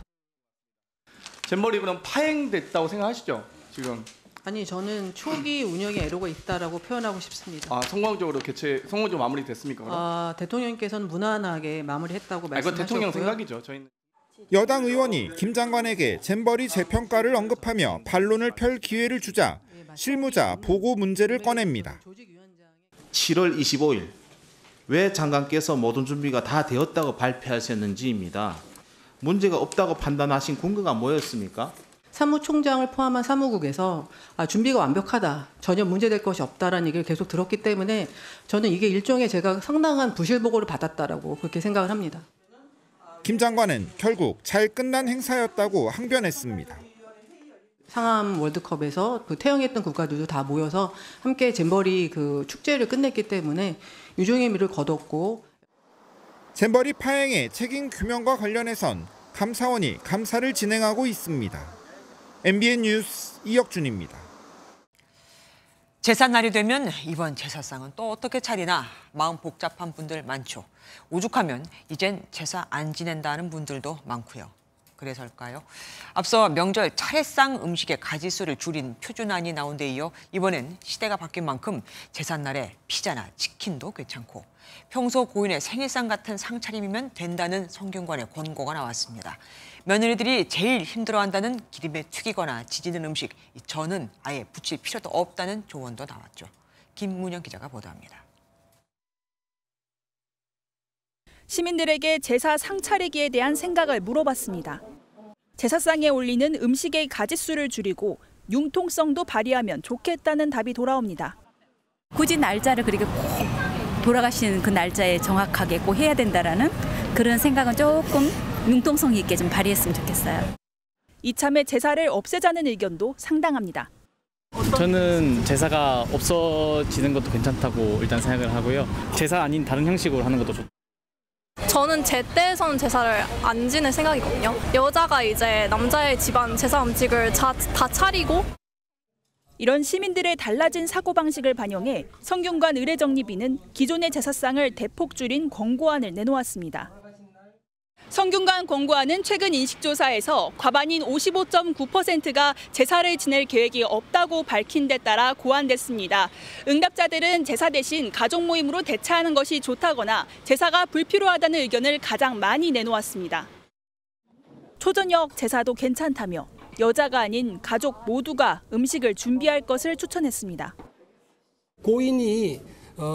잼버리 그럼 파행됐다고 생각하시죠? 지금? 아니 저는 초기 운영에 애로가 있다라고 표현하고 싶습니다. 성공적으로 마무리됐습니까? 그럼? 대통령께서는 무난하게 마무리했다고 말씀하셨고요. 그건 대통령 생각이죠. 저희는. 여당 의원이 김 장관에게 잼버리 재평가를 언급하며 반론을 펼 기회를 주자 실무자 보고 문제를 꺼냅니다. 7월 25일 왜 장관께서 모든 준비가 다 되었다고 발표하셨는지입니다. 문제가 없다고 판단하신 근거가 뭐였습니까? 사무총장을 포함한 사무국에서 준비가 완벽하다, 전혀 문제될 것이 없다라는 얘기를 계속 들었기 때문에 저는 이게 일종의 제가 상당한 부실 보고를 받았다라고 그렇게 생각을 합니다. 김 장관은 결국 잘 끝난 행사였다고 항변했습니다. 상암 월드컵에서 퇴영했던 국가들도 다 모여서 함께 잼버리 축제를 끝냈기 때문에 유종의 미를 거뒀고. 잼버리 파행의 책임 규명과 관련해선 감사원이 감사를 진행하고 있습니다. MBN 뉴스 이혁준입니다. 제삿날이 되면 이번 제사상은 또 어떻게 차리나 마음 복잡한 분들 많죠. 오죽하면 이젠 제사 안 지낸다는 분들도 많고요. 그래서일까요? 앞서 명절 차례상 음식의 가짓수를 줄인 표준안이 나온 데 이어 이번엔 시대가 바뀐 만큼 제삿날에 피자나 치킨도 괜찮고 평소 고인의 생일상 같은 상차림이면 된다는 성균관의 권고가 나왔습니다. 며느리들이 제일 힘들어한다는 기름에 튀기거나 지지는 음식, 전은 아예 붙일 필요도 없다는 조언도 나왔죠. 김문영 기자가 보도합니다. 시민들에게 제사 상차리기에 대한 생각을 물어봤습니다. 제사상에 올리는 음식의 가짓수를 줄이고 융통성도 발휘하면 좋겠다는 답이 돌아옵니다. 굳이 날짜를 그렇게 꼭 돌아가시는 그 날짜에 정확하게 꼭 해야 된다라는 그런 생각은 조금 융통성 있게 좀 발휘했으면 좋겠어요. 이참에 제사를 없애자는 의견도 상당합니다. 저는 제사가 없어지는 것도 괜찮다고 일단 생각을 하고요. 제사 아닌 다른 형식으로 하는 것도 좋고. 저는 제 때에서는 제사를 안 지낼 생각이거든요. 여자가 이제 남자의 집안 제사 음식을 다 차리고. 이런 시민들의 달라진 사고방식을 반영해 성균관 의례정리비는 기존의 제사상을 대폭 줄인 권고안을 내놓았습니다. 성균관 권고안은 최근 인식조사에서 과반인 55.9%가 제사를 지낼 계획이 없다고 밝힌 데 따라 고안됐습니다. 응답자들은 제사 대신 가족 모임으로 대체하는 것이 좋다거나 제사가 불필요하다는 의견을 가장 많이 내놓았습니다. 초저녁 제사도 괜찮다며 여자가 아닌 가족 모두가 음식을 준비할 것을 추천했습니다. 고인이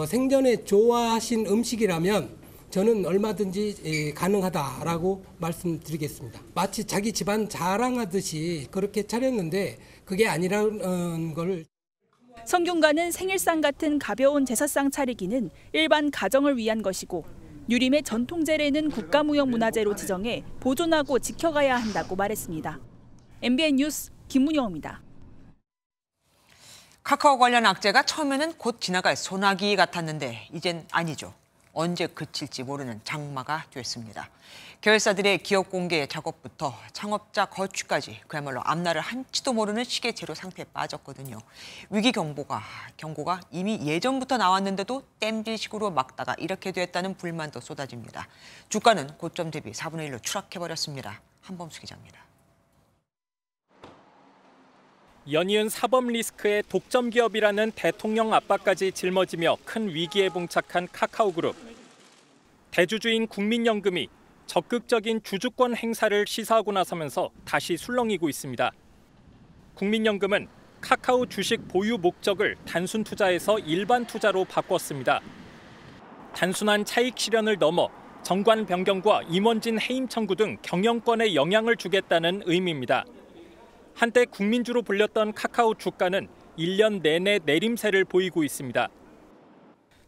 생전에 좋아하신 음식이라면 저는 얼마든지 가능하다라고 말씀드리겠습니다. 마치 자기 집안 자랑하듯이 그렇게 차렸는데 그게 아니라는 걸. 성균관은 생일상 같은 가벼운 제사상 차리기는 일반 가정을 위한 것이고 유림의 전통제례는 국가무형문화재로 지정해 보존하고 지켜가야 한다고 말했습니다. MBN 뉴스 김문영입니다. 카카오 관련 악재가 처음에는 곧 지나갈 소나기 같았는데 이젠 아니죠. 언제 그칠지 모르는 장마가 됐습니다. 계열사들의 기업 공개 작업부터 창업자 거취까지 그야말로 앞날을 한치도 모르는 시계 제로 상태에 빠졌거든요. 위기 경고가 이미 예전부터 나왔는데도 땜질식으로 막다가 이렇게 됐다는 불만도 쏟아집니다. 주가는 고점 대비 4분의 1로 추락해버렸습니다. 한범수 기자입니다. 연이은 사법 리스크의 독점 기업이라는 대통령 압박까지 짊어지며 큰 위기에 봉착한 카카오그룹. 대주주인 국민연금이 적극적인 주주권 행사를 시사하고 나서면서 다시 술렁이고 있습니다. 국민연금은 카카오 주식 보유 목적을 단순 투자에서 일반 투자로 바꿨습니다. 단순한 차익 실현을 넘어 정관 변경과 임원진 해임 청구 등 경영권에 영향을 주겠다는 의미입니다. 한때 국민주로 불렸던 카카오 주가는 1년 내내 내림세를 보이고 있습니다.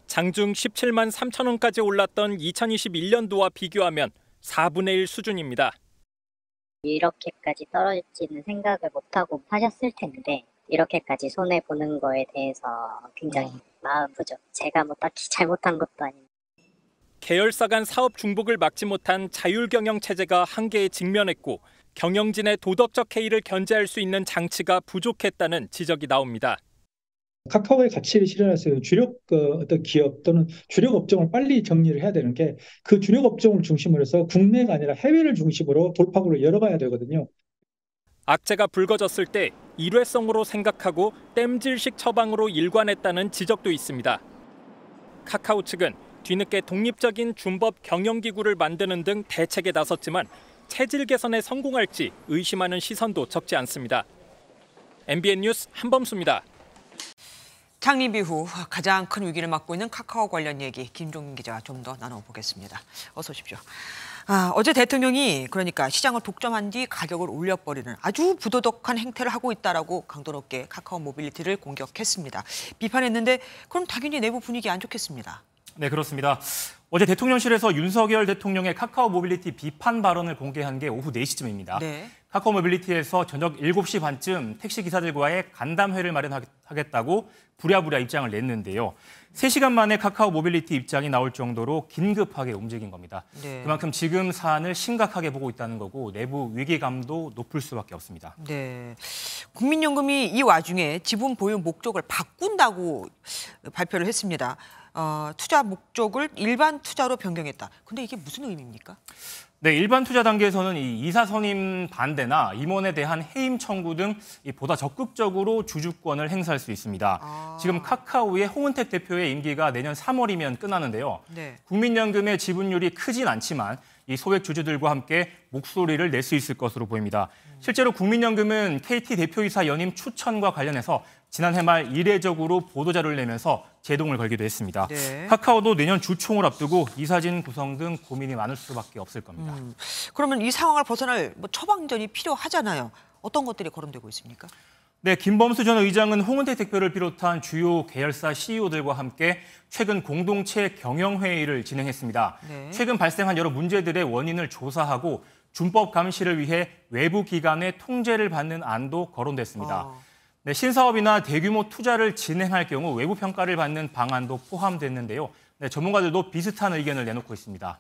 장중 17만 3천 원까지 올랐던 2021년도와 비교하면 4분의 1 수준입니다. 이렇게까지 떨어질지는 생각을 못하고 하셨을 텐데 이렇게까지 손해보는 거에 대해서 굉장히 마음 아프죠. 제가 뭐 딱히 잘못한 것도 아닌데. 계열사 간 사업 중복을 막지 못한 자율경영 체제가 한계에 직면했고 경영진의 도덕적 해이를 견제할 수 있는 장치가 부족했다는 지적이 나옵니다. 카카오의 가치를 실현할 수 있는 주력 어떤 기업 또는 주력 업종을 빨리 정리를 해야 되는 게 그 주력 업종을 중심으로 해서 국내가 아니라 해외를 중심으로 돌파구를 열어가야 되거든요. 악재가 불거졌을 때 일회성으로 생각하고 땜질식 처방으로 일관했다는 지적도 있습니다. 카카오 측은 뒤늦게 독립적인 준법 경영기구를 만드는 등 대책에 나섰지만 체질 개선에 성공할지 의심하는 시선도 적지 않습니다. MBN 뉴스 한범수입니다. 창립 이후 가장 큰 위기를 맞고 있는 카카오 관련 얘기 김종민 기자와 좀 더 나눠보겠습니다. 어서 오십시오. 어제 대통령이 그러니까 시장을 독점한 뒤 가격을 올려버리는 아주 부도덕한 행태를 하고 있다라고 강도 높게 카카오 모빌리티를 공격했습니다. 비판했는데 그럼 당연히 내부 분위기 안 좋겠습니다. 네, 그렇습니다. 어제 대통령실에서 윤석열 대통령의 카카오 모빌리티 비판 발언을 공개한 게 오후 4시쯤입니다. 네. 카카오 모빌리티에서 저녁 7시 반쯤 택시기사들과의 간담회를 마련하겠다고 부랴부랴 입장을 냈는데요. 3시간 만에 카카오 모빌리티 입장이 나올 정도로 긴급하게 움직인 겁니다. 네. 그만큼 지금 사안을 심각하게 보고 있다는 거고 내부 위기감도 높을 수밖에 없습니다. 네, 국민연금이 이 와중에 지분 보유 목적을 바꾼다고 발표를 했습니다. 투자 목적을 일반 투자로 변경했다. 근데 이게 무슨 의미입니까? 네, 일반 투자 단계에서는 이 이사 선임 반대나 임원에 대한 해임 청구 등 보다 적극적으로 주주권을 행사할 수 있습니다. 지금 카카오의 홍은택 대표의 임기가 내년 3월이면 끝나는데요. 네. 국민연금의 지분율이 크진 않지만 이 소액 주주들과 함께 목소리를 낼 수 있을 것으로 보입니다. 실제로 국민연금은 KT 대표이사 연임 추천과 관련해서 지난해 말 이례적으로 보도자료를 내면서 제동을 걸기도 했습니다. 네. 카카오도 내년 주총을 앞두고 이사진 구성 등 고민이 많을 수밖에 없을 겁니다. 그러면 이 상황을 벗어날 처방전이 필요하잖아요. 어떤 것들이 거론되고 있습니까? 네, 김범수 전 의장은 홍은택 대표를 비롯한 주요 계열사 CEO들과 함께 최근 공동체 경영회의를 진행했습니다. 네. 최근 발생한 여러 문제들의 원인을 조사하고 준법 감시를 위해 외부 기관의 통제를 받는 안도 거론됐습니다. 네, 신사업이나 대규모 투자를 진행할 경우 외부 평가를 받는 방안도 포함됐는데요. 네, 전문가들도 비슷한 의견을 내놓고 있습니다.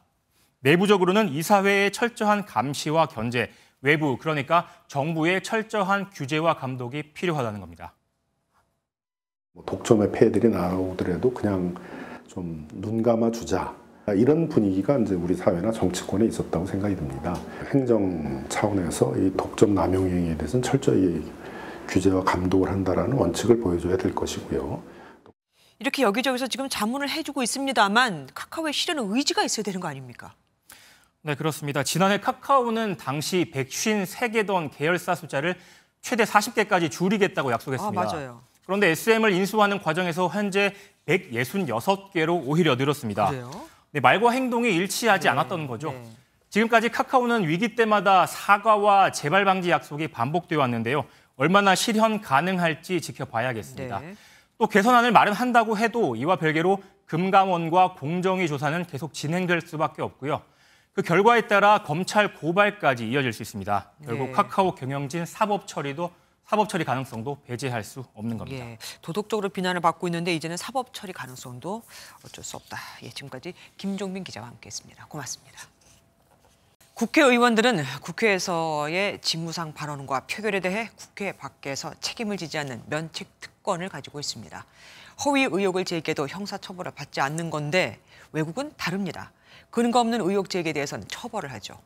내부적으로는 이사회의 철저한 감시와 견제, 외부, 그러니까 정부의 철저한 규제와 감독이 필요하다는 겁니다. 독점의 폐해들이 나오더라도 그냥 좀 눈 감아 주자. 이런 분위기가 이제 우리 사회나 정치권에 있었다고 생각이 듭니다. 행정 차원에서 이 독점 남용 행위에 대해서는 철저히 규제와 감독을 한다라는 원칙을 보여줘야 될 것이고요. 이렇게 여기저기서 지금 자문을 해주고 있습니다만 카카오의 실현은 의지가 있어야 되는 거 아닙니까? 네, 그렇습니다. 지난해 카카오는 당시 153개던 계열사 숫자를 최대 40개까지 줄이겠다고 약속했습니다. 맞아요. 그런데 SM을 인수하는 과정에서 현재 166개로 오히려 늘었습니다. 그래요? 네, 말과 행동이 일치하지 않았던 거죠. 네. 지금까지 카카오는 위기 때마다 사과와 재발 방지 약속이 반복되어 왔는데요. 얼마나 실현 가능할지 지켜봐야겠습니다. 네. 또 개선안을 마련한다고 해도 이와 별개로 금감원과 공정위 조사는 계속 진행될 수밖에 없고요. 그 결과에 따라 검찰 고발까지 이어질 수 있습니다. 결국 네. 카카오 경영진 사법 처리 가능성도 배제할 수 없는 겁니다. 예, 도덕적으로 비난을 받고 있는데 이제는 사법 처리 가능성도 어쩔 수 없다. 예, 지금까지 김종민 기자와 함께했습니다. 고맙습니다. 국회의원들은 국회에서의 직무상 발언과 표결에 대해 국회 밖에서 책임을 지지 않는 면책 특권을 가지고 있습니다. 허위 의혹을 제기해도 형사처벌을 받지 않는 건데 외국은 다릅니다. 근거 없는 의혹 제기에 대해서는 처벌을 하죠.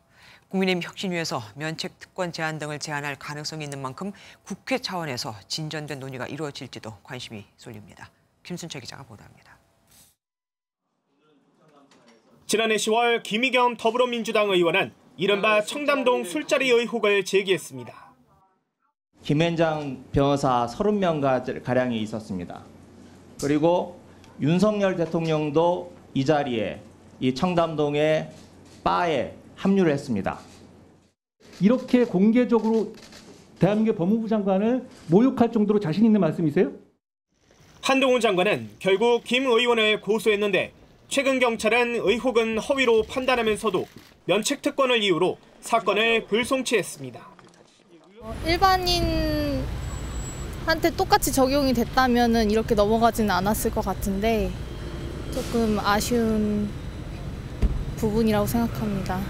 국민의힘 혁신위에서 면책 특권 제한 등을 제한할 가능성이 있는 만큼 국회 차원에서 진전된 논의가 이루어질지도 관심이 쏠립니다. 김순철 기자가 보도합니다. 지난해 10월 김의겸 더불어민주당 의원은 이른바 청담동 술자리 의혹을 제기했습니다. 김앤장 변호사 30명가량이 있었습니다. 그리고 윤석열 대통령도 이 자리에 이 청담동의 바에 합류를 했습니다. 이렇게 공개적으로 대한민국 법무부 장관을 모욕할 정도로 자신 있는 말씀이세요? 한동훈 장관은 결국 김 의원을 고소했는데 최근 경찰은 의혹은 허위로 판단하면서도 면책특권을 이유로 사건을 불송치했습니다. 일반인한테 똑같이 적용이 됐다면 이렇게 넘어가지는 않았을 것 같은데 조금 아쉬운 부분이라고 생각합니다.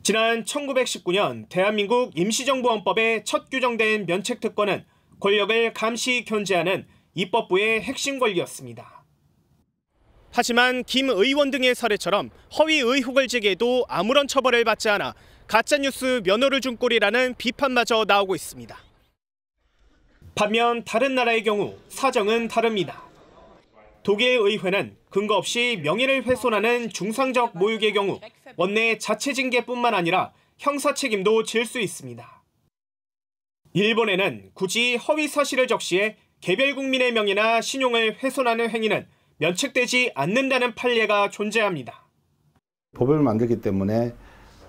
지난 1919년 대한민국 임시정부헌법에 첫 규정된 면책특권은 권력을 감시 견제하는 입법부의 핵심 권리였습니다. 하지만 김 의원 등의 사례처럼 허위 의혹을 제기해도 아무런 처벌을 받지 않아 가짜뉴스 면허를 준 꼴이라는 비판마저 나오고 있습니다. 반면 다른 나라의 경우 사정은 다릅니다. 독일 의회는 근거 없이 명예를 훼손하는 중상적 모욕의 경우 원내 자체 징계뿐만 아니라 형사 책임도 질 수 있습니다. 일본에는 굳이 허위 사실을 적시해 개별 국민의 명예나 신용을 훼손하는 행위는 면책되지 않는다는 판례가 존재합니다. 법을 만들기 때문에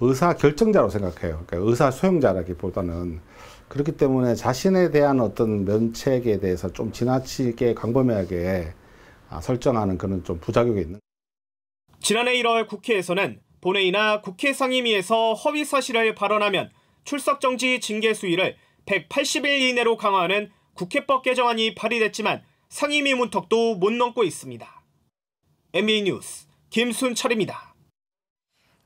의사 결정자로 생각해요. 그러니까 의사 수용자라기보다는. 그렇기 때문에 자신에 대한 어떤 면책에 대해서 좀 지나치게 광범위하게 설정하는 그런 좀 부작용이 있는. 지난해 1월 국회에서는 본회의나 국회 상임위에서 허위 사실을 발언하면 출석 정지 징계 수위를 180일 이내로 강화하는 국회법 개정안이 발의됐지만 상임위 문턱도 못 넘고 있습니다. MBN 뉴스 김순철입니다.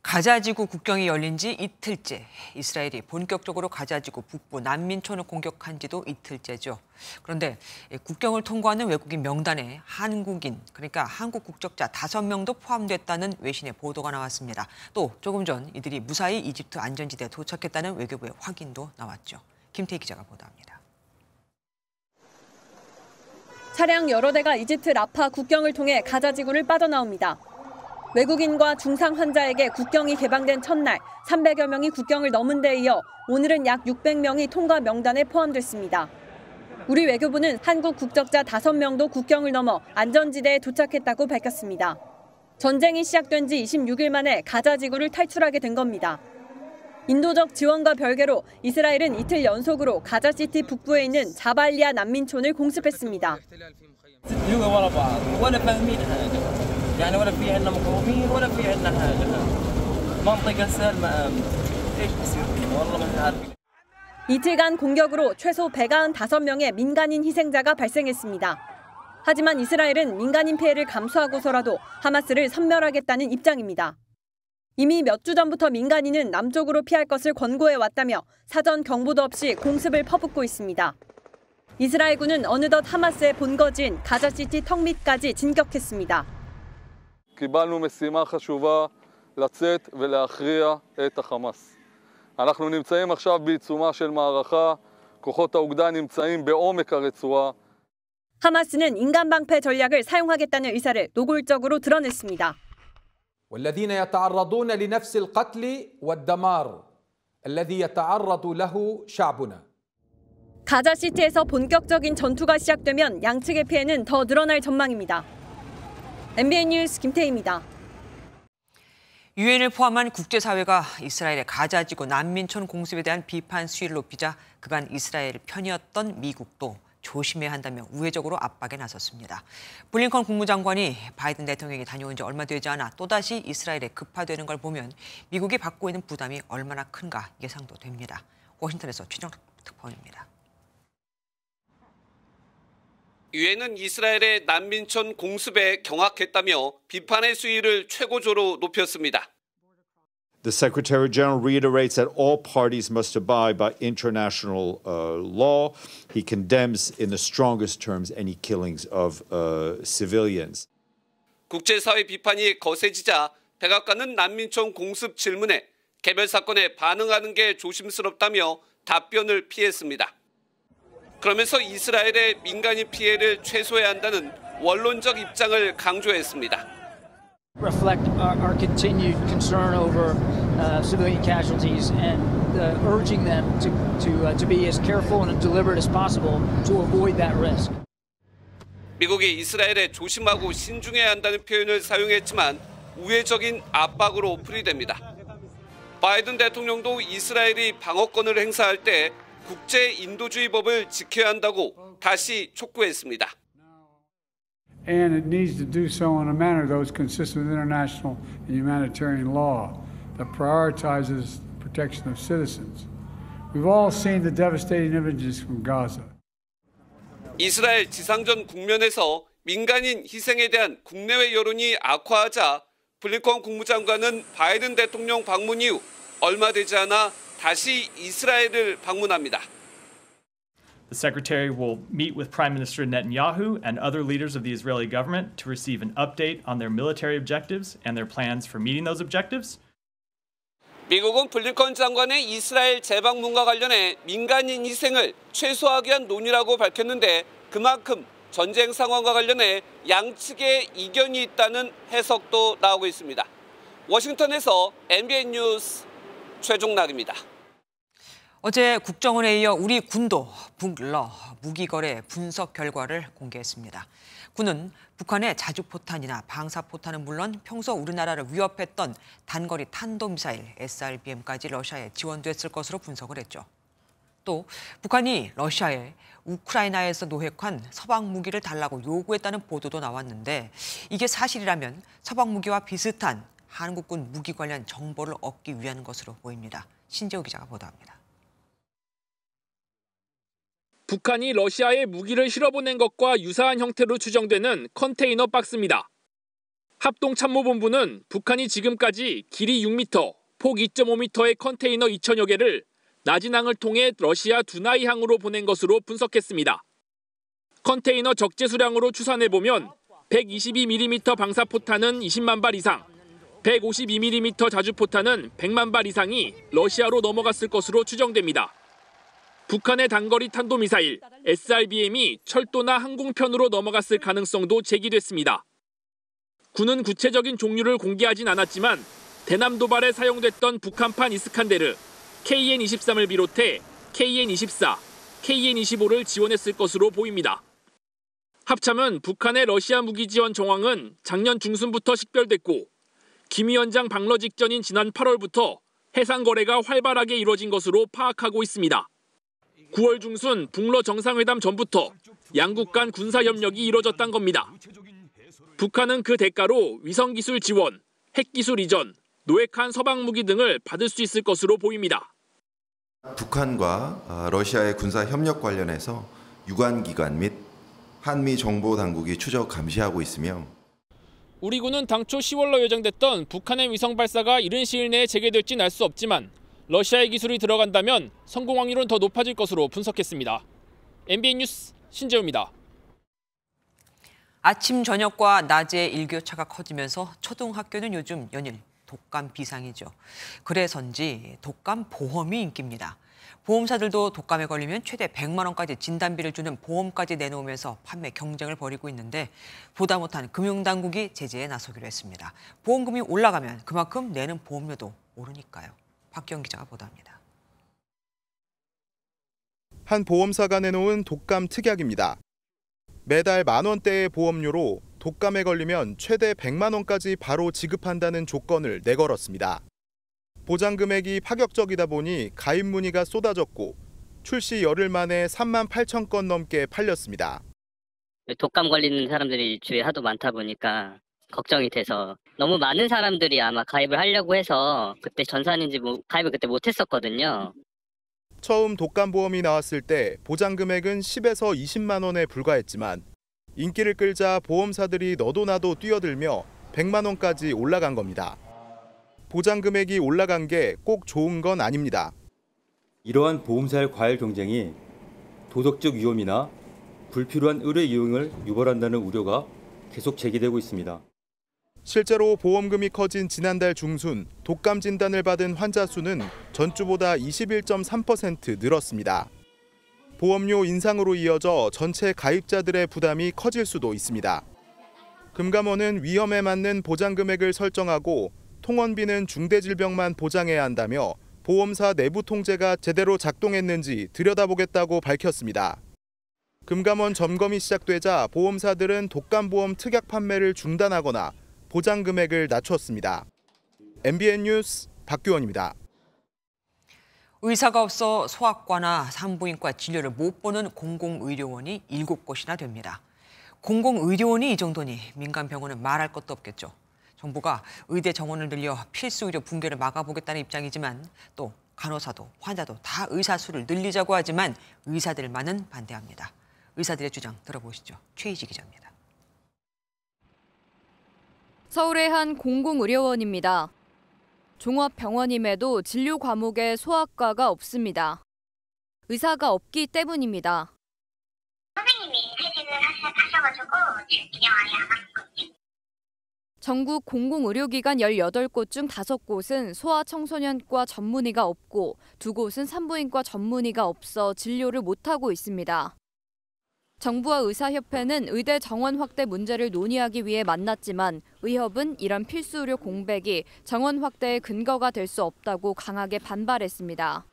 가자지구 국경이 열린 지 이틀째. 이스라엘이 본격적으로 가자지구 북부 난민촌을 공격한 지도 이틀째죠. 그런데 국경을 통과하는 외국인 명단에 한국인, 그러니까 한국 국적자 5명도 포함됐다는 외신의 보도가 나왔습니다. 또 조금 전 이들이 무사히 이집트 안전지대에 도착했다는 외교부의 확인도 나왔죠. 김태희 기자가 보도합니다. 차량 여러 대가 이집트 라파 국경을 통해 가자지구를 빠져나옵니다. 외국인과 중상 환자에게 국경이 개방된 첫날 300여 명이 국경을 넘은 데 이어 오늘은 약 600명이 통과 명단에 포함됐습니다. 우리 외교부는 한국 국적자 5명도 국경을 넘어 안전지대에 도착했다고 밝혔습니다. 전쟁이 시작된 지 26일 만에 가자지구를 탈출하게 된 겁니다. 인도적 지원과 별개로 이스라엘은 이틀 연속으로 가자시티 북부에 있는 자발리아 난민촌을 공습했습니다. يعني ولا في عندنا مقاومين ولا في عندنا حاجه منطقه سالمه ايش بصير والله ما عارفين. 이틀간 공격으로 최소 195명의 민간인 희생자가 발생했습니다. 하지만 이스라엘은 민간인 피해를 감수하고서라도 하마스를 섬멸하겠다는 입장입니다. 이미 몇 주 전부터 민간인은 남쪽으로 피할 것을 권고해 왔다며 사전 경보도 없이 공습을 퍼붓고 있습니다. 이스라엘군은 어느덧 하마스의 본거지인 가자시티 턱 밑까지 진격했습니다. קיבלנו משימה חשובה לצאת ולהכריע את החמאס. אנחנו נמצאים עכשיו בעיצומה של מערכה, כוחות האוגדה נמצאים בעומק הרצועה. 하마스는 인간 방패 전략을 사용하겠다는 의사를 노골적으로 드러냈습니다. والذين يتعرضون لنفس القتل والدمار الذي يتعرض له شعبنا. 가자시티에서 본격적인 전투가 시작되면 양측의 피해는 더 늘어날 전망입니다. MBN 뉴스 김태희입니다. 유엔을 포함한 국제사회가 이스라엘의 가자지구 난민촌 공습에 대한 비판 수위를 높이자 그간 이스라엘 편이었던 미국도 조심해야 한다며 우회적으로 압박에 나섰습니다. 블링컨 국무장관이 바이든 대통령이 다녀온 지 얼마 되지 않아 또다시 이스라엘에 급파되는 걸 보면 미국이 받고 있는 부담이 얼마나 큰가 예상도 됩니다. 워싱턴에서 최정 특파원입니다. 유엔은 이스라엘의 난민촌 공습에 경악했다며 비판의 수위를 최고조로 높였습니다. The Secretary General reiterates that all parties must abide by international law. He condemns in the strongest terms any killings of civilians. 국제사회 비판이 거세지자 백악관은 난민촌 공습 질문에 개별 사건에 반응하는 게 조심스럽다며 답변을 피했습니다. 그러면서 이스라엘의 민간인 피해를 최소화해야 한다는 원론적 입장을 강조했습니다. reflect our continued concern over civilian casualties and urging them to be as careful and deliberate as possible to avoid that risk. 미국이 이스라엘에 조심하고 신중해야 한다는 표현을 사용했지만 우회적인 압박으로 풀이됩니다. 바이든 대통령도 이스라엘이 방어권을 행사할 때 국제 인도주의법을 지켜야 한다고 다시 촉구했습니다. And it needs to do so in a manner that is consistent with international and humanitarian law that prioritizes the protection of citizens. We've all seen the devastating images from Gaza. 이스라엘 지상전 국면에서 민간인 희생에 대한 국내외 여론이 악화하자 블링컨 국무장관은 바이든 대통령 방문 이후 얼마 되지 않아 다시 이스라엘을 방문합니다. The Secretary will meet with Prime Minister Netanyahu and other leaders of the Israeli government to receive an update on their military objectives and their plans for meeting those objectives. 미국은 블링컨 장관의 이스라엘 재방문과 관련해 민간인 희생을 최소화하기 위한 논의라고 밝혔는데 그만큼 전쟁 상황과 관련해 양측의 이견이 있다는 해석도 나오고 있습니다. 워싱턴에서 MBN 뉴스 최종락입니다. 어제 국정원에 이어 우리 군도 북러 무기거래 분석 결과를 공개했습니다. 군은 북한의 자주포탄이나 방사포탄은 물론 평소 우리나라를 위협했던 단거리 탄도미사일 SRBM까지 러시아에 지원됐을 것으로 분석을 했죠. 또 북한이 러시아에 우크라이나에서 노획한 서방 무기를 달라고 요구했다는 보도도 나왔는데 이게 사실이라면 서방 무기와 비슷한 한국군 무기 관련 정보를 얻기 위한 것으로 보입니다. 신재호 기자가 보도합니다. 북한이 러시아에 무기를 실어보낸 것과 유사한 형태로 추정되는 컨테이너 박스입니다. 합동참모본부는 북한이 지금까지 길이 6m, 폭 2.5m의 컨테이너 2,000여 개를 나진항을 통해 러시아 두나이항으로 보낸 것으로 분석했습니다. 컨테이너 적재 수량으로 추산해보면 122mm 방사포탄은 20만 발 이상, 152mm 자주포탄은 100만 발 이상이 러시아로 넘어갔을 것으로 추정됩니다. 북한의 단거리 탄도미사일 SRBM이 철도나 항공편으로 넘어갔을 가능성도 제기됐습니다. 군은 구체적인 종류를 공개하진 않았지만 대남 도발에 사용됐던 북한판 이스칸데르, KN-23을 비롯해 KN-24, KN-25를 지원했을 것으로 보입니다. 합참은 북한의 러시아 무기 지원 정황은 작년 중순부터 식별됐고 김 위원장 방러 직전인 지난 8월부터 해상 거래가 활발하게 이루어진 것으로 파악하고 있습니다. 9월 중순 북러 정상회담 전부터 양국 간 군사 협력이 이뤄졌단 겁니다. 북한은 그 대가로 위성기술 지원, 핵기술 이전, 노획한 서방 무기 등을 받을 수 있을 것으로 보입니다. 북한과 러시아의 군사 협력 관련해서 유관기관 및 한미 정보 당국이 추적 감시하고 있으며 우리 군은 당초 10월로 예정됐던 북한의 위성 발사가 이른 시일 내에 재개될지는 알 수 없지만 러시아의 기술이 들어간다면 성공 확률은 더 높아질 것으로 분석했습니다. MBN 뉴스 신재우입니다. 아침 저녁과 낮에 일교차가 커지면서 초등학교는 요즘 연일 독감 비상이죠. 그래서인지 독감 보험이 인기입니다. 보험사들도 독감에 걸리면 최대 100만 원까지 진단비를 주는 보험까지 내놓으면서 판매 경쟁을 벌이고 있는데 보다 못한 금융당국이 제재에 나서기로 했습니다. 보험금이 올라가면 그만큼 내는 보험료도 오르니까요. 박기영 기자가 보도합니다. 한 보험사가 내놓은 독감 특약입니다. 매달 10,000원대의 보험료로 독감에 걸리면 최대 100만 원까지 바로 지급한다는 조건을 내걸었습니다. 보장 금액이 파격적이다 보니 가입 문의가 쏟아졌고 출시 열흘 만에 38,000건 넘게 팔렸습니다. 독감 걸리는 사람들이 주위에 하도 많다 보니까 걱정이 돼서 너무 많은 사람들이 아마 가입을 하려고 해서 그때 전산인지 가입을 그때 못했었거든요. 처음 독감보험이 나왔을 때 보장 금액은 10에서 20만 원에 불과했지만 인기를 끌자 보험사들이 너도 나도 뛰어들며 100만 원까지 올라간 겁니다. 보장 금액이 올라간 게 꼭 좋은 건 아닙니다. 이러한 보험사의 과열 경쟁이 도덕적 위험이나 불필요한 의료 이용을 유발한다는 우려가 계속 제기되고 있습니다. 실제로 보험금이 커진 지난달 중순 독감 진단을 받은 환자 수는 전주보다 21.3% 늘었습니다. 보험료 인상으로 이어져 전체 가입자들의 부담이 커질 수도 있습니다. 금감원은 위험에 맞는 보장 금액을 설정하고 통원비는 중대질병만 보장해야 한다며 보험사 내부 통제가 제대로 작동했는지 들여다보겠다고 밝혔습니다. 금감원 점검이 시작되자 보험사들은 독감보험 특약 판매를 중단하거나 보장 금액을 낮췄습니다. MBN 뉴스 박규원입니다. 의사가 없어 소아과나 산부인과 진료를 못 보는 공공의료원이 7곳이나 됩니다. 공공의료원이 이 정도니 민간 병원은 말할 것도 없겠죠. 정부가 의대 정원을 늘려 필수 의료 붕괴를 막아보겠다는 입장이지만 또 간호사도 환자도 다 의사 수를 늘리자고 하지만 의사들만은 반대합니다. 의사들의 주장 들어보시죠. 최희지 기자입니다. 서울의 한 공공의료원입니다. 종합병원임에도 진료 과목에 소아과가 없습니다. 의사가 없기 때문입니다. 선생님이 퇴진을 하셔가지고 그냥 아예 안 왔거든요. 전국 공공의료기관 18곳 중 5곳은 소아청소년과 전문의가 없고 2곳은 산부인과 전문의가 없어 진료를 못하고 있습니다. 정부와 의사협회는 의대 정원 확대 문제를 논의하기 위해 만났지만 의협은 이런 필수 의료 공백이 정원 확대의 근거가 될 수 없다고 강하게 반발했습니다.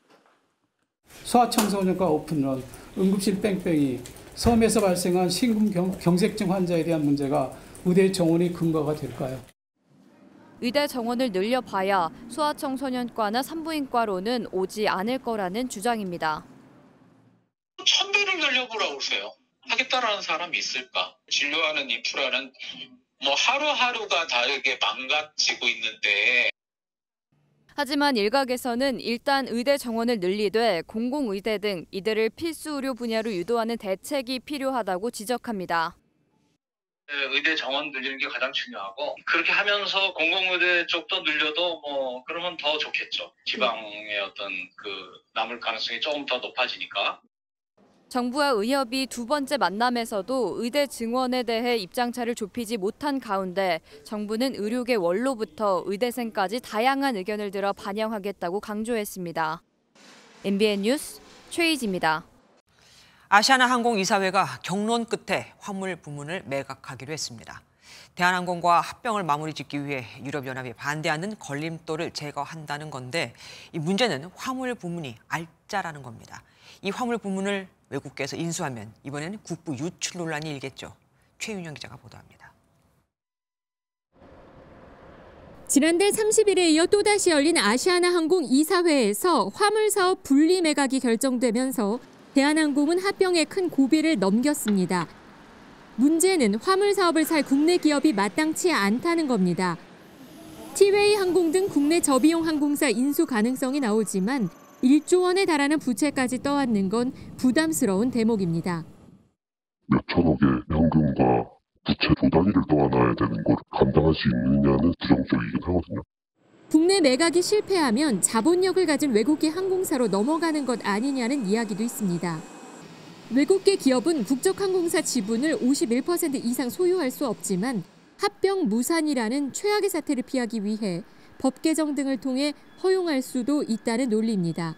소아청소년과 오픈런, 응급실 뺑뺑이, 섬에서 발생한 심근경색증 환자에 대한 문제가 의대 정원이 근거가 될까요? 의대 정원을 늘려봐야 소아청소년과나 산부인과로는 오지 않을 거라는 주장입니다. 1000배를 늘려보라고 그러세요. 하겠다라는 사람이 있을까? 진료하는 인프라는 하루하루가 다르게 망가지고 있는데. 하지만 일각에서는 일단 의대 정원을 늘리되 공공의대 등 이들을 필수 의료 분야로 유도하는 대책이 필요하다고 지적합니다. 의대 정원 늘리는 게 가장 중요하고 그렇게 하면서 공공의대 쪽도 늘려도 그러면 더 좋겠죠. 지방의 어떤 남을 가능성이 조금 더 높아지니까. 정부와 의협이 2번째 만남에서도 의대 증원에 대해 입장차를 좁히지 못한 가운데 정부는 의료계 원로부터 의대생까지 다양한 의견을 들어 반영하겠다고 강조했습니다. MBN 뉴스 최희지입니다. 아시아나항공 이사회가 경론 끝에 화물 부문을 매각하기로 했습니다. 대한항공과 합병을 마무리 짓기 위해 유럽연합이 반대하는 걸림돌을 제거한다는 건데 이 문제는 화물 부문이 알짜라는 겁니다. 이 화물 부문을 외국계에서 인수하면 이번에는 국부 유출 논란이 일겠죠. 최윤영 기자가 보도합니다. 지난달 30일에 이어 또다시 열린 아시아나항공 이사회에서 화물사업 분리 매각이 결정되면서 대한항공은 합병에 큰 고비를 넘겼습니다. 문제는 화물사업을 살 국내 기업이 마땅치 않다는 겁니다. 티웨이 항공 등 국내 저비용 항공사 인수 가능성이 나오지만 1조 원에 달하는 부채까지 떠안는 건 부담스러운 대목입니다. 몇천억의 현금과 부채 단위를 떠안아야 되는 걸 감당할 수 있느냐는 부정적이긴 하거든요. 국내 매각이 실패하면 자본력을 가진 외국계 항공사로 넘어가는 것 아니냐는 이야기도 있습니다. 외국계 기업은 국적항공사 지분을 51% 이상 소유할 수 없지만 합병 무산이라는 최악의 사태를 피하기 위해 법 개정 등을 통해 허용할 수도 있다는 논리입니다.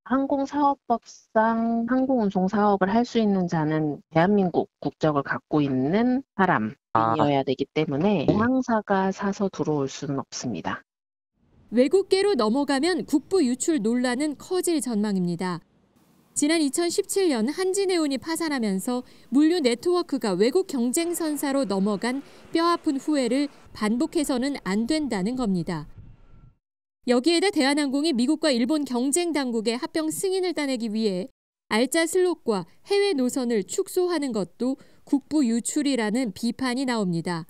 항공사업법상 항공운송 사업을 할 수 있는 자는 대한민국 국적을 갖고 있는 사람이어야 되기 때문에 항사가 사서 들어올 수는 없습니다. 외국계로 넘어가면 국부 유출 논란은 커질 전망입니다. 지난 2017년 한진해운이 파산하면서 물류 네트워크가 외국 경쟁선사로 넘어간 뼈아픈 후회를 반복해서는 안 된다는 겁니다. 여기에다 대한항공이 미국과 일본 경쟁 당국의 합병 승인을 따내기 위해 알짜 슬롯과 해외 노선을 축소하는 것도 국부 유출이라는 비판이 나옵니다.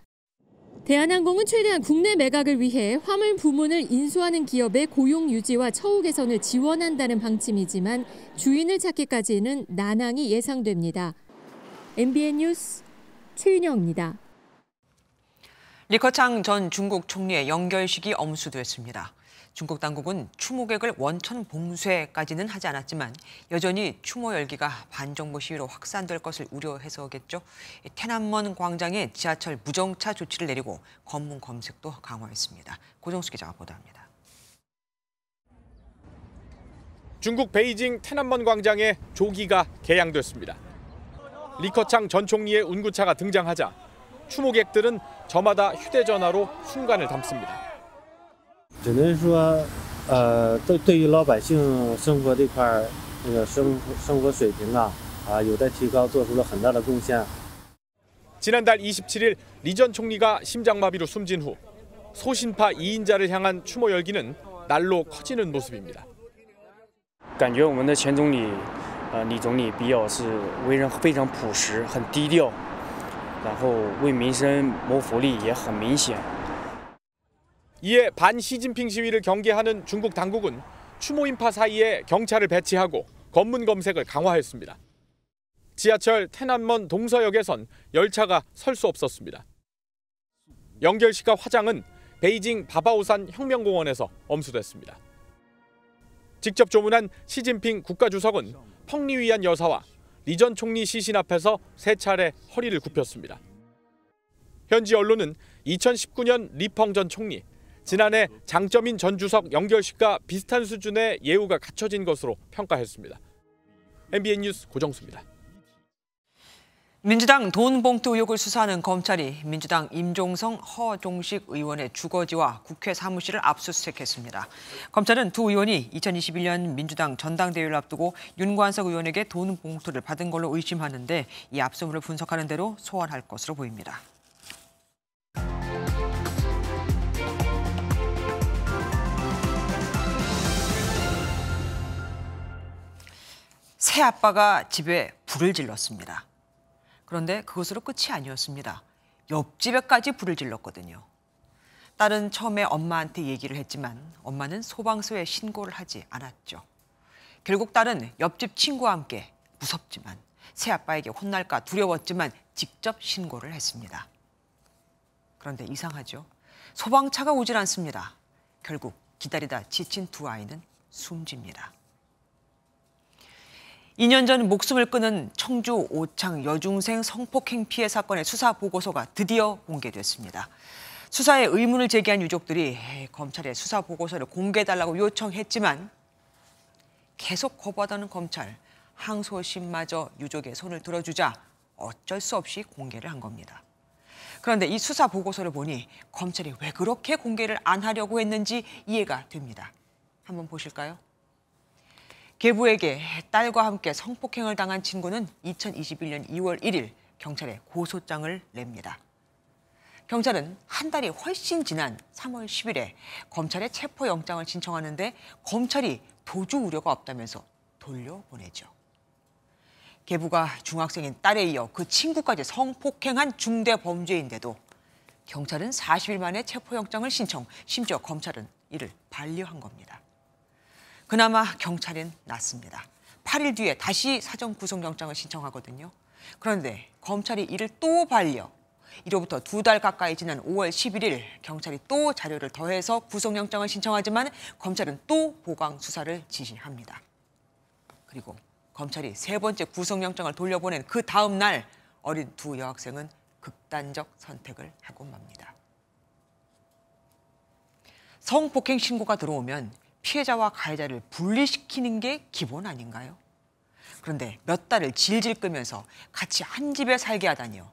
대한항공은 최대한 국내 매각을 위해 화물 부문을 인수하는 기업의 고용 유지와 처우 개선을 지원한다는 방침이지만 주인을 찾기까지는 난항이 예상됩니다. MBN 뉴스 최윤영입니다. 리커창 전 중국 총리의 연결식이 엄수됐습니다. 중국 당국은 추모객을 원천 봉쇄까지는 하지 않았지만 여전히 추모 열기가 반정부 시위로 확산될 것을 우려해서겠죠.天安門 광장에 지하철 무정차 조치를 내리고 검문 검색도 강화했습니다. 고정수 기자가 보도합니다. 중국 베이징天安門 광장에 조기가 개양됐습니다. 리커창 전 총리의 운구차가 등장하자 추모객들은 저마다 휴대전화로 순간을 담습니다. 只能说，对于老百姓生活这块那个生活水平有待提高，做出了很大的贡献。 지난달 27일 리 전 총리가 심장마비로 숨진 후 소신파 2인자를 향한 추모 열기는 날로 커지는 모습입니다. 感觉我们的前总理，李总理比较是为人非常朴实，很低调，然后为民生谋福利也很明显。 이에 반 시진핑 시위를 경계하는 중국 당국은 추모 인파 사이에 경찰을 배치하고 검문 검색을 강화했습니다. 지하철 태난먼 동서역에선 열차가 설 수 없었습니다. 영결식과 화장은 베이징 바바오산 혁명공원에서 엄수됐습니다. 직접 조문한 시진핑 국가주석은 펑리위안 여사와 리 전 총리 시신 앞에서 3차례 허리를 굽혔습니다. 현지 언론은 2019년 리펑 전 총리, 지난해 장쩌민 전 주석 영결식과 비슷한 수준의 예우가 갖춰진 것으로 평가했습니다. MBN 뉴스 고정수입니다. 민주당 돈 봉투 의혹을 수사하는 검찰이 민주당 임종성, 허종식 의원의 주거지와 국회 사무실을 압수수색했습니다. 검찰은 두 의원이 2021년 민주당 전당대회를 앞두고 윤관석 의원에게 돈 봉투를 받은 걸로 의심하는데 이 압수물을 분석하는 대로 소환할 것으로 보입니다. 새아빠가 집에 불을 질렀습니다. 그런데 그것으로 끝이 아니었습니다. 옆집에까지 불을 질렀거든요. 딸은 처음에 엄마한테 얘기를 했지만 엄마는 소방서에 신고를 하지 않았죠. 결국 딸은 옆집 친구와 함께 무섭지만 새아빠에게 혼날까 두려웠지만 직접 신고를 했습니다. 그런데 이상하죠. 소방차가 오질 않습니다. 결국 기다리다 지친 두 아이는 숨집니다. 2년 전 목숨을 끊은 청주 오창 여중생 성폭행 피해 사건의 수사 보고서가 드디어 공개됐습니다. 수사에 의문을 제기한 유족들이 검찰에 수사 보고서를 공개해달라고 요청했지만 계속 거부하다는 검찰, 항소심마저 유족의 손을 들어주자 어쩔 수 없이 공개를 한 겁니다. 그런데 이 수사 보고서를 보니 검찰이 왜 그렇게 공개를 안 하려고 했는지 이해가 됩니다. 한번 보실까요? 계부에게 딸과 함께 성폭행을 당한 친구는 2021년 2월 1일 경찰에 고소장을 냅니다. 경찰은 한 달이 훨씬 지난 3월 10일에 검찰에 체포영장을 신청하는데 검찰이 도주 우려가 없다면서 돌려보내죠. 계부가 중학생인 딸에 이어 그 친구까지 성폭행한 중대 범죄인데도 경찰은 40일 만에 체포영장을 신청, 심지어 검찰은 이를 반려한 겁니다. 그나마 경찰은 낫습니다. 8일 뒤에 다시 사전 구속영장을 신청하거든요. 그런데 검찰이 이를 또 반려. 이로부터 2달 가까이 지난 5월 11일 경찰이 또 자료를 더해서 구속영장을 신청하지만 검찰은 또 보강 수사를 지시합니다. 그리고 검찰이 3번째 구속영장을 돌려보낸 그 다음 날 어린 두 여학생은 극단적 선택을 하고 맙니다. 성폭행 신고가 들어오면 피해자와 가해자를 분리시키는 게 기본 아닌가요? 그런데 몇 달을 질질 끌면서 같이 한 집에 살게 하다니요.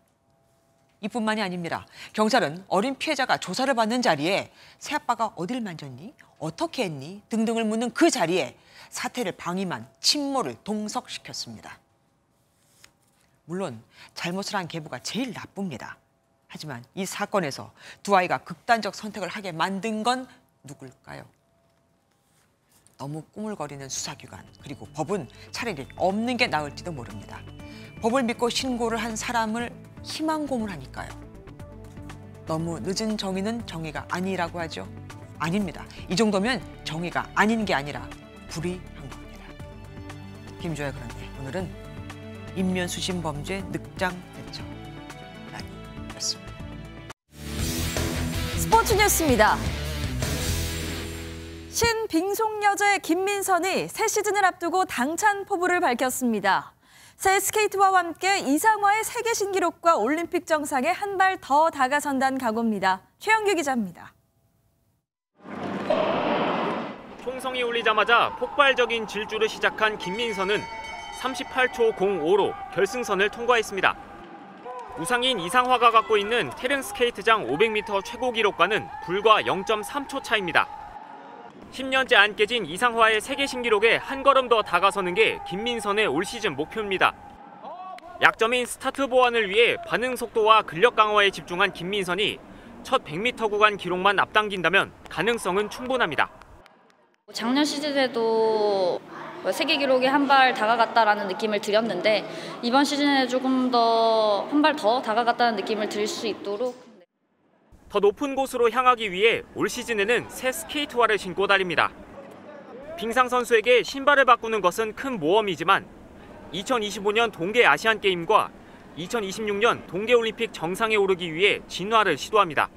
이뿐만이 아닙니다. 경찰은 어린 피해자가 조사를 받는 자리에 새아빠가 어딜 만졌니? 어떻게 했니? 등등을 묻는 그 자리에 사태를 방임한 친모를 동석시켰습니다. 물론 잘못을 한 계부가 제일 나쁩니다. 하지만 이 사건에서 두 아이가 극단적 선택을 하게 만든 건 누굴까요? 너무 꾸물거리는 수사기관, 그리고 법은 차라리 없는 게 나을지도 모릅니다. 법을 믿고 신고를 한 사람을 희망 고문하니까요. 너무 늦은 정의는 정의가 아니라고 하죠. 아닙니다. 이 정도면 정의가 아닌 게 아니라 불의한 겁니다. 김주혜 그런데 오늘은 인면수신 범죄 늑장 대처란이었습니다. 스포츠 뉴스입니다. 신빙속여제 김민선이 새 시즌을 앞두고 당찬 포부를 밝혔습니다. 새 스케이트와 함께 이상화의 세계 신기록과 올림픽 정상에 한 발 더 다가선다는 각오입니다. 최영규 기자입니다. 총성이 울리자마자 폭발적인 질주를 시작한 김민선은 38초 05로 결승선을 통과했습니다. 우상인 이상화가 갖고 있는 테른 스케이트장 500m 최고 기록과는 불과 0.3초 차입니다. 10년째 안 깨진 이상화의 세계 신기록에 한 걸음 더 다가서는 게 김민선의 올 시즌 목표입니다. 약점인 스타트 보완을 위해 반응 속도와 근력 강화에 집중한 김민선이 첫 100m 구간 기록만 앞당긴다면 가능성은 충분합니다. 작년 시즌에도 세계 기록에 한 발 다가갔다라는 느낌을 드렸는데 이번 시즌에 조금 더 한 발 더 다가갔다는 느낌을 드릴 수 있도록 더 높은 곳으로 향하기 위해 올 시즌에는 새 스케이트화를 신고 달립니다. 빙상 선수에게 신발을 바꾸는 것은 큰 모험이지만 2025년 동계 아시안게임과 2026년 동계올림픽 정상에 오르기 위해 진화를 시도합니다.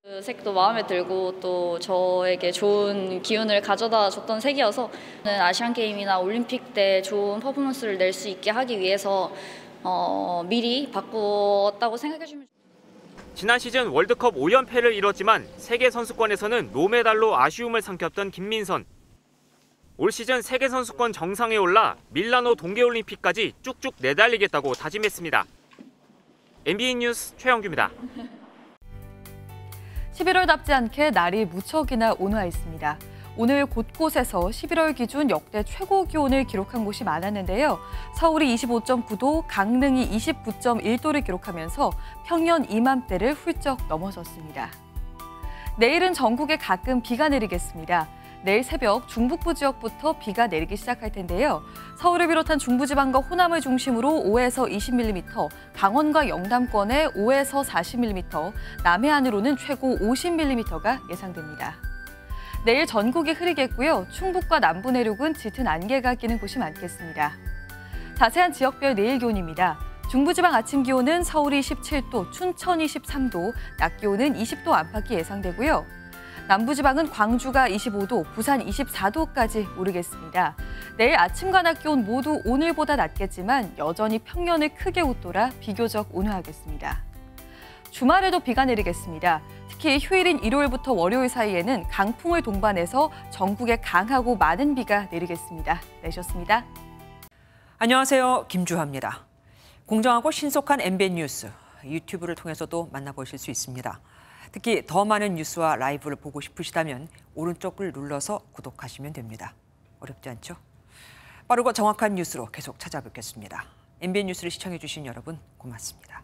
그 색도 마음에 들고 또 저에게 좋은 기운을 가져다 줬던 색이어서 아시안게임이나 올림픽 때 좋은 퍼포먼스를 낼 수 있게 하기 위해서 미리 바꾸었다고 생각해 주면 좋겠습니다. 지난 시즌 월드컵 5연패를 이뤘지만 세계선수권에서는 노메달로 아쉬움을 삼켰던 김민선. 올 시즌 세계선수권 정상에 올라 밀라노 동계올림픽까지 쭉쭉 내달리겠다고 다짐했습니다. MBN 뉴스 최영규입니다. 11월답지 않게 날이 무척이나 온화했습니다. 오늘 곳곳에서 11월 기준 역대 최고 기온을 기록한 곳이 많았는데요. 서울이 25.9도, 강릉이 29.1도를 기록하면서 평년 이맘때를 훌쩍 넘어섰습니다. 내일은 전국에 가끔 비가 내리겠습니다. 내일 새벽 중북부 지역부터 비가 내리기 시작할 텐데요. 서울을 비롯한 중부지방과 호남을 중심으로 5에서 20mm, 강원과 영남권에 5에서 40mm, 남해안으로는 최고 50mm가 예상됩니다. 내일 전국이 흐리겠고요. 충북과 남부 내륙은 짙은 안개가 끼는 곳이 많겠습니다. 자세한 지역별 내일 기온입니다. 중부지방 아침 기온은 서울이 17도, 춘천이 13도, 낮 기온은 20도 안팎이 예상되고요. 남부지방은 광주가 25도, 부산 24도까지 오르겠습니다. 내일 아침과 낮 기온 모두 오늘보다 낮겠지만 여전히 평년을 크게 웃돌아 비교적 온화하겠습니다. 주말에도 비가 내리겠습니다. 특히 휴일인 일요일부터 월요일 사이에는 강풍을 동반해서 전국에 강하고 많은 비가 내리겠습니다. 내셨습니다. 안녕하세요. 김주하입니다. 공정하고 신속한 MBN 뉴스, 유튜브를 통해서도 만나보실 수 있습니다. 특히 더 많은 뉴스와 라이브를 보고 싶으시다면 오른쪽을 눌러서 구독하시면 됩니다. 어렵지 않죠? 빠르고 정확한 뉴스로 계속 찾아뵙겠습니다. MBN 뉴스를 시청해 주신 여러분 고맙습니다.